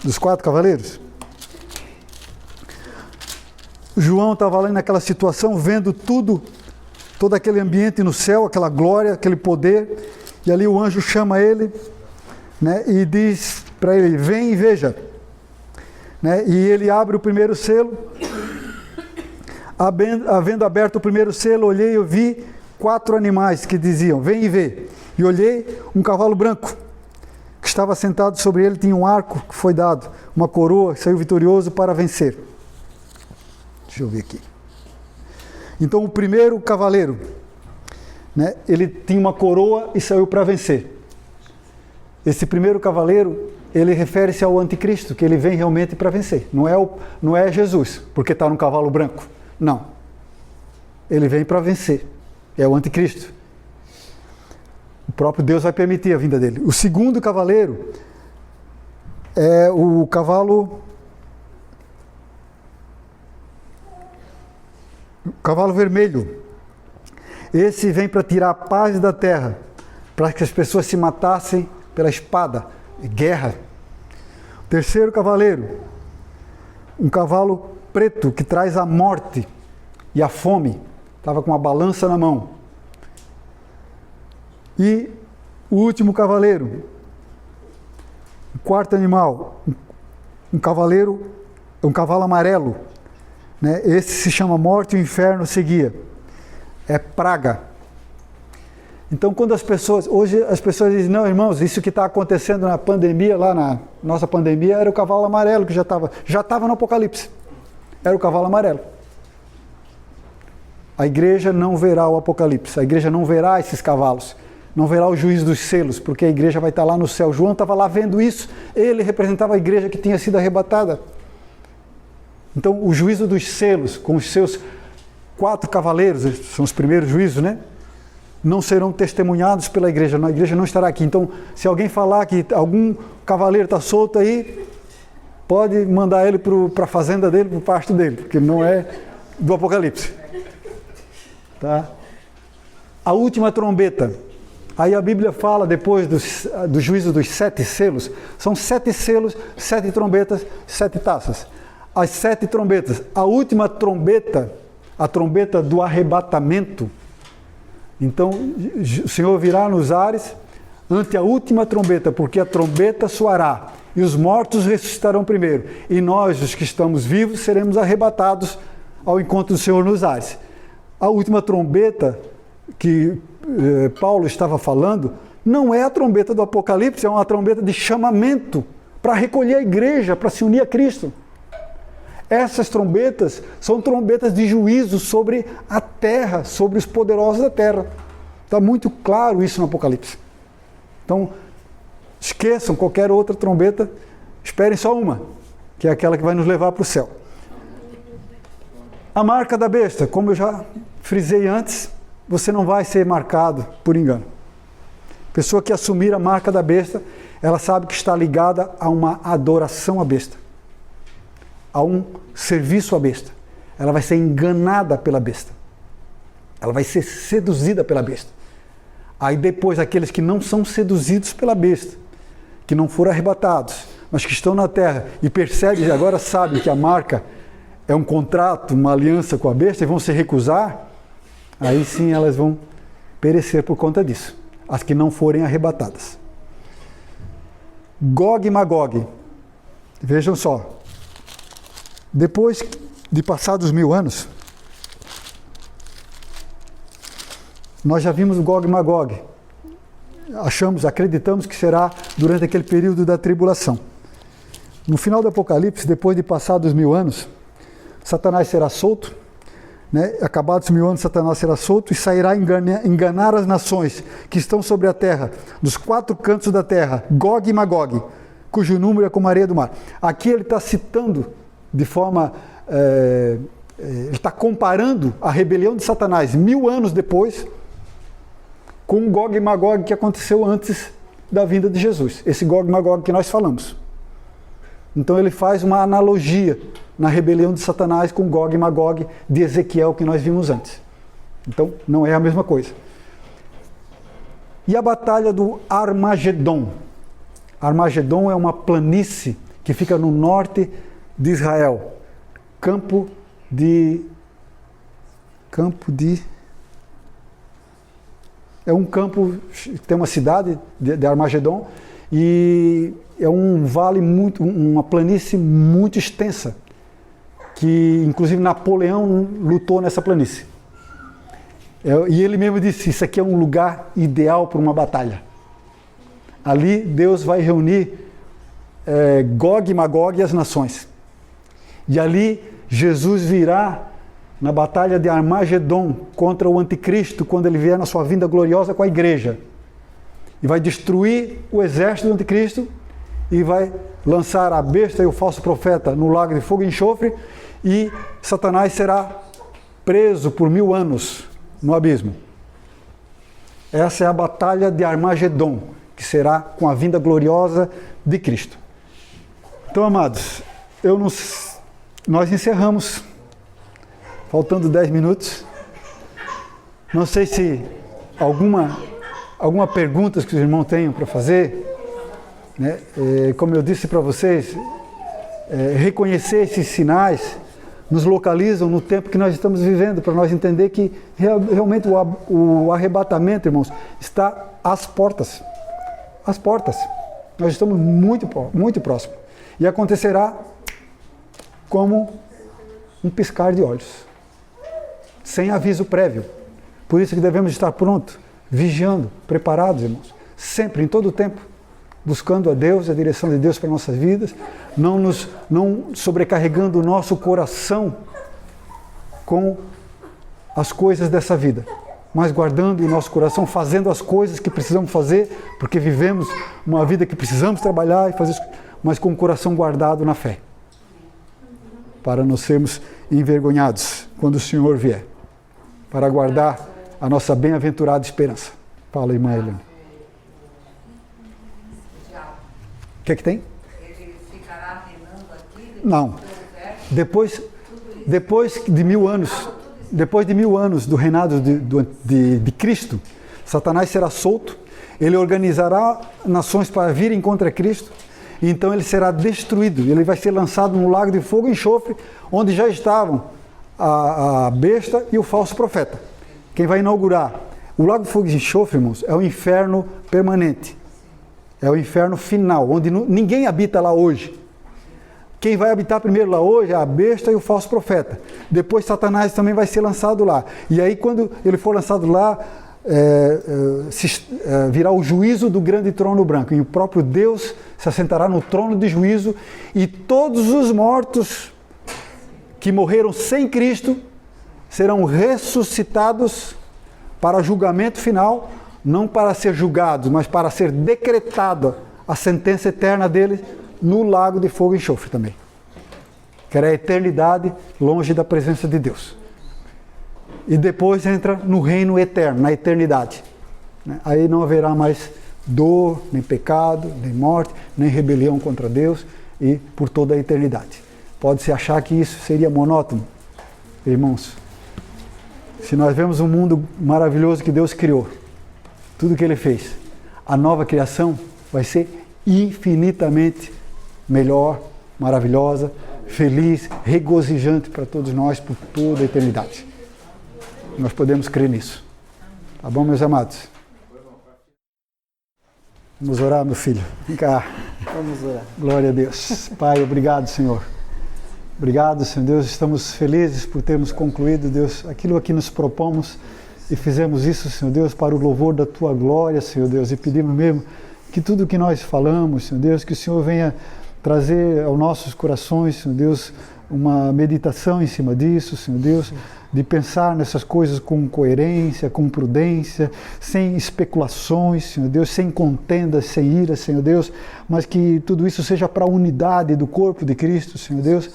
dos 4 cavaleiros? João estava lá naquela situação, vendo todo aquele ambiente no céu, aquela glória, aquele poder, e ali o anjo chama ele, né, e diz para ele: vem e veja. Né, e ele abre o primeiro selo. Havendo aberto o primeiro selo, olhei e eu vi 4 animais que diziam: vem e vê. E olhei um cavalo branco, que estava sentado sobre ele, tinha um arco que foi dado, uma coroa, que saiu vitorioso para vencer. Deixa eu ver aqui. Então o primeiro cavaleiro, né, ele tinha uma coroa e saiu para vencer. Esse primeiro cavaleiro, ele refere-se ao anticristo, que ele vem realmente para vencer. Não é Jesus, porque está num cavalo branco. Não. Ele vem para vencer. É o anticristo. O próprio Deus vai permitir a vinda dele. O segundo cavaleiro é o cavalo vermelho. Esse vem para tirar a paz da terra, para que as pessoas se matassem pela espada, guerra. O terceiro cavaleiro, um cavalo preto que traz a morte e a fome, estava com uma balança na mão. E o último cavaleiro, o quarto animal, um cavalo amarelo, né? Esse se chama Morte e o Inferno seguia. É praga. Então, quando hoje as pessoas dizem: não, irmãos, isso que está acontecendo na pandemia, lá na nossa pandemia, era o cavalo amarelo que já estava no Apocalipse. Era o cavalo amarelo. a igreja não verá o Apocalipse, a igreja não verá esses cavalos, não verá o juízo dos selos, porque a igreja vai estar lá no céu. João estava lá vendo isso, ele representava a igreja que tinha sido arrebatada. Então, o juízo dos selos, com os seus 4 cavaleiros, são os primeiros juízos, né? Não serão testemunhados pela igreja, a igreja não estará aqui. Então, se alguém falar que algum cavaleiro está solto aí, pode mandar ele para a fazenda dele, para o pasto dele, porque não é do Apocalipse. Tá? A última trombeta. Aí a Bíblia fala, depois do juízo dos 7 selos, são 7 selos, 7 trombetas, 7 taças. As 7 trombetas. A última trombeta, a trombeta do arrebatamento. Então, o Senhor virá nos ares ante a última trombeta, porque a trombeta soará, e os mortos ressuscitarão primeiro, e nós, os que estamos vivos, seremos arrebatados ao encontro do Senhor nos ares. A última trombeta que Paulo estava falando não é a trombeta do Apocalipse, é uma trombeta de chamamento para recolher a igreja, para se unir a Cristo. Essas trombetas são trombetas de juízo sobre a terra, sobre os poderosos da terra. Está muito claro isso no Apocalipse. Então, esqueçam qualquer outra trombeta, esperem só uma, que é aquela que vai nos levar para o céu. A marca da besta, como eu já frisei antes, você não vai ser marcado por engano. Pessoa que assumir a marca da besta, ela sabe que está ligada a uma adoração à besta, a um serviço à besta. Ela vai ser enganada pela besta. Ela vai ser seduzida pela besta. Aí depois, aqueles que não são seduzidos pela besta, que não foram arrebatados, mas que estão na terra e percebem e agora sabem que a marca é um contrato, uma aliança com a besta e vão se recusar, aí sim elas vão perecer por conta disso. As que não forem arrebatadas. Gog e Magog. Vejam só. Depois de passados 1000 anos, nós já vimos o Gog e Magog. Acreditamos que será durante aquele período da tribulação. No final do Apocalipse, depois de passados 1000 anos, Satanás será solto, né? Acabados os 1000 anos, Satanás será solto e sairá enganar as nações que estão sobre a terra, dos 4 cantos da terra, Gog e Magog, cujo número é como a areia do mar. Aqui ele está citando de forma... ele está comparando a rebelião de Satanás 1000 anos depois com o Gog e Magog que aconteceu antes da vinda de Jesus. Esse Gog e Magog que nós falamos. Então ele faz uma analogia na rebelião de Satanás com Gog e Magog de Ezequiel que nós vimos antes. Então não é a mesma coisa. E a batalha do Armagedon. Armagedon é uma planície que fica no norte de Israel. Campo de... É um campo, tem uma cidade de Armagedon e é um vale muito, uma planície muito extensa, que inclusive Napoleão lutou nessa planície. E ele mesmo disse, isso aqui é um lugar ideal para uma batalha. Ali Deus vai reunir Gog e Magog e as nações. E ali Jesus virá na batalha de Armagedon contra o anticristo, quando ele vier na sua vinda gloriosa com a igreja. E vai destruir o exército do anticristo e vai lançar a besta e o falso profeta no lago de fogo e enxofre, e Satanás será preso por 1000 anos no abismo. Essa é a batalha de Armagedon, que será com a vinda gloriosa de Cristo. Então, amados, nós encerramos, faltando 10 minutos. Não sei se alguma pergunta que os irmãos tenham para fazer, né? Como eu disse para vocês, reconhecer esses sinais nos localizam no tempo que nós estamos vivendo, para nós entender que realmente o arrebatamento, irmãos, está às portas. Às portas. Nós estamos muito próximos. E acontecerá como um piscar de olhos, sem aviso prévio. Por isso que devemos estar prontos, vigiando, preparados, irmãos, sempre, em todo o tempo, buscando a Deus, a direção de Deus para nossas vidas, não sobrecarregando o nosso coração com as coisas dessa vida, mas guardando o nosso coração, fazendo as coisas que precisamos fazer, porque vivemos uma vida que precisamos trabalhar e fazer, mas com o coração guardado na fé, para não sermos envergonhados quando o Senhor vier, para guardar a nossa bem-aventurada esperança. Fala, irmã Helena. O que é que tem? Ele ficará reinando aqui? Não. Depois de 1000 anos, depois de 1000 anos do reinado de Cristo, Satanás será solto, ele organizará nações para virem contra Cristo, e então ele será destruído, ele vai ser lançado no lago de fogo e enxofre, onde já estavam a besta e o falso profeta. Quem vai inaugurar o lago de fogo e enxofre, irmãos, é o inferno permanente, é o inferno final, onde ninguém habita lá hoje. Quem vai habitar primeiro lá hoje é a besta e o falso profeta. Depois Satanás também vai ser lançado lá. E aí quando ele for lançado lá, virá o juízo do grande trono branco. E o próprio Deus se assentará no trono de juízo, e todos os mortos que morreram sem Cristo serão ressuscitados para julgamento final, não para ser julgados, mas para ser decretada a sentença eterna deles no lago de fogo e enxofre também. Que era a eternidade longe da presença de Deus. E depois entra no reino eterno, na eternidade. Aí não haverá mais dor, nem pecado, nem morte, nem rebelião contra Deus, e por toda a eternidade. Pode-se achar que isso seria monótono? Irmãos, se nós vemos um mundo maravilhoso que Deus criou, tudo que Ele fez, a nova criação vai ser infinitamente melhor, maravilhosa, feliz, regozijante para todos nós por toda a eternidade. Nós podemos crer nisso. Tá bom, meus amados? Vamos orar, meu filho. Vem cá. Vamos orar. Glória a Deus. Pai, obrigado, Senhor. Obrigado, Senhor Deus. Estamos felizes por termos concluído, Deus, aquilo a que nos propomos, e fizemos isso, Senhor Deus, para o louvor da Tua glória, Senhor Deus, e pedimos mesmo que tudo que nós falamos, Senhor Deus, que o Senhor venha trazer aos nossos corações, Senhor Deus, uma meditação em cima disso, Senhor Deus, de pensar nessas coisas com coerência, com prudência, sem especulações, Senhor Deus, sem contendas, sem ira, Senhor Deus, mas que tudo isso seja para a unidade do corpo de Cristo, Senhor Deus,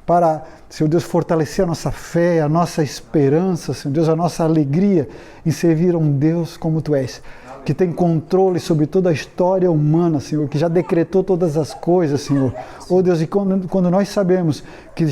para, Senhor Deus, fortalecer a nossa fé, a nossa esperança, Senhor Deus, a nossa alegria em servir a um Deus como Tu és, que tem controle sobre toda a história humana, Senhor, que já decretou todas as coisas, Senhor. Oh Deus, e quando nós sabemos que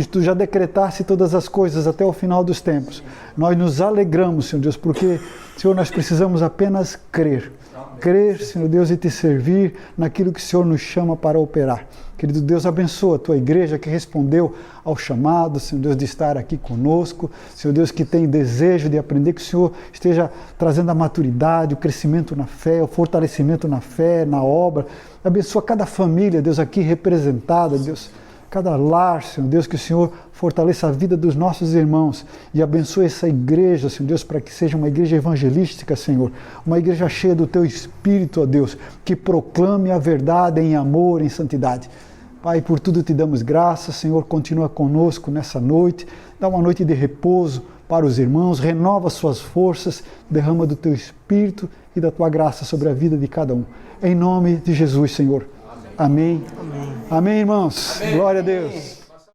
Tu já decretaste todas as coisas até o final dos tempos, nós nos alegramos, Senhor Deus, porque, Senhor, nós precisamos apenas crer. Crer, Senhor Deus, e Te servir naquilo que o Senhor nos chama para operar. Querido Deus, abençoa a Tua igreja que respondeu ao chamado, Senhor Deus, de estar aqui conosco. Senhor Deus, que tem desejo de aprender, que o Senhor esteja trazendo a maturidade, o crescimento na fé, o fortalecimento na fé, na obra. Abençoa cada família, Deus, aqui representada, Deus. Cada lar, Senhor Deus, que o Senhor fortaleça a vida dos nossos irmãos e abençoe essa igreja, Senhor Deus, para que seja uma igreja evangelística, Senhor, uma igreja cheia do Teu Espírito, ó Deus, que proclame a verdade em amor, em santidade. Pai, por tudo Te damos graças, Senhor, continua conosco nessa noite, dá uma noite de repouso para os irmãos, renova suas forças, derrama do Teu Espírito e da Tua graça sobre a vida de cada um. Em nome de Jesus, Senhor. Amém. Amém, irmãos. Amém. Glória a Deus.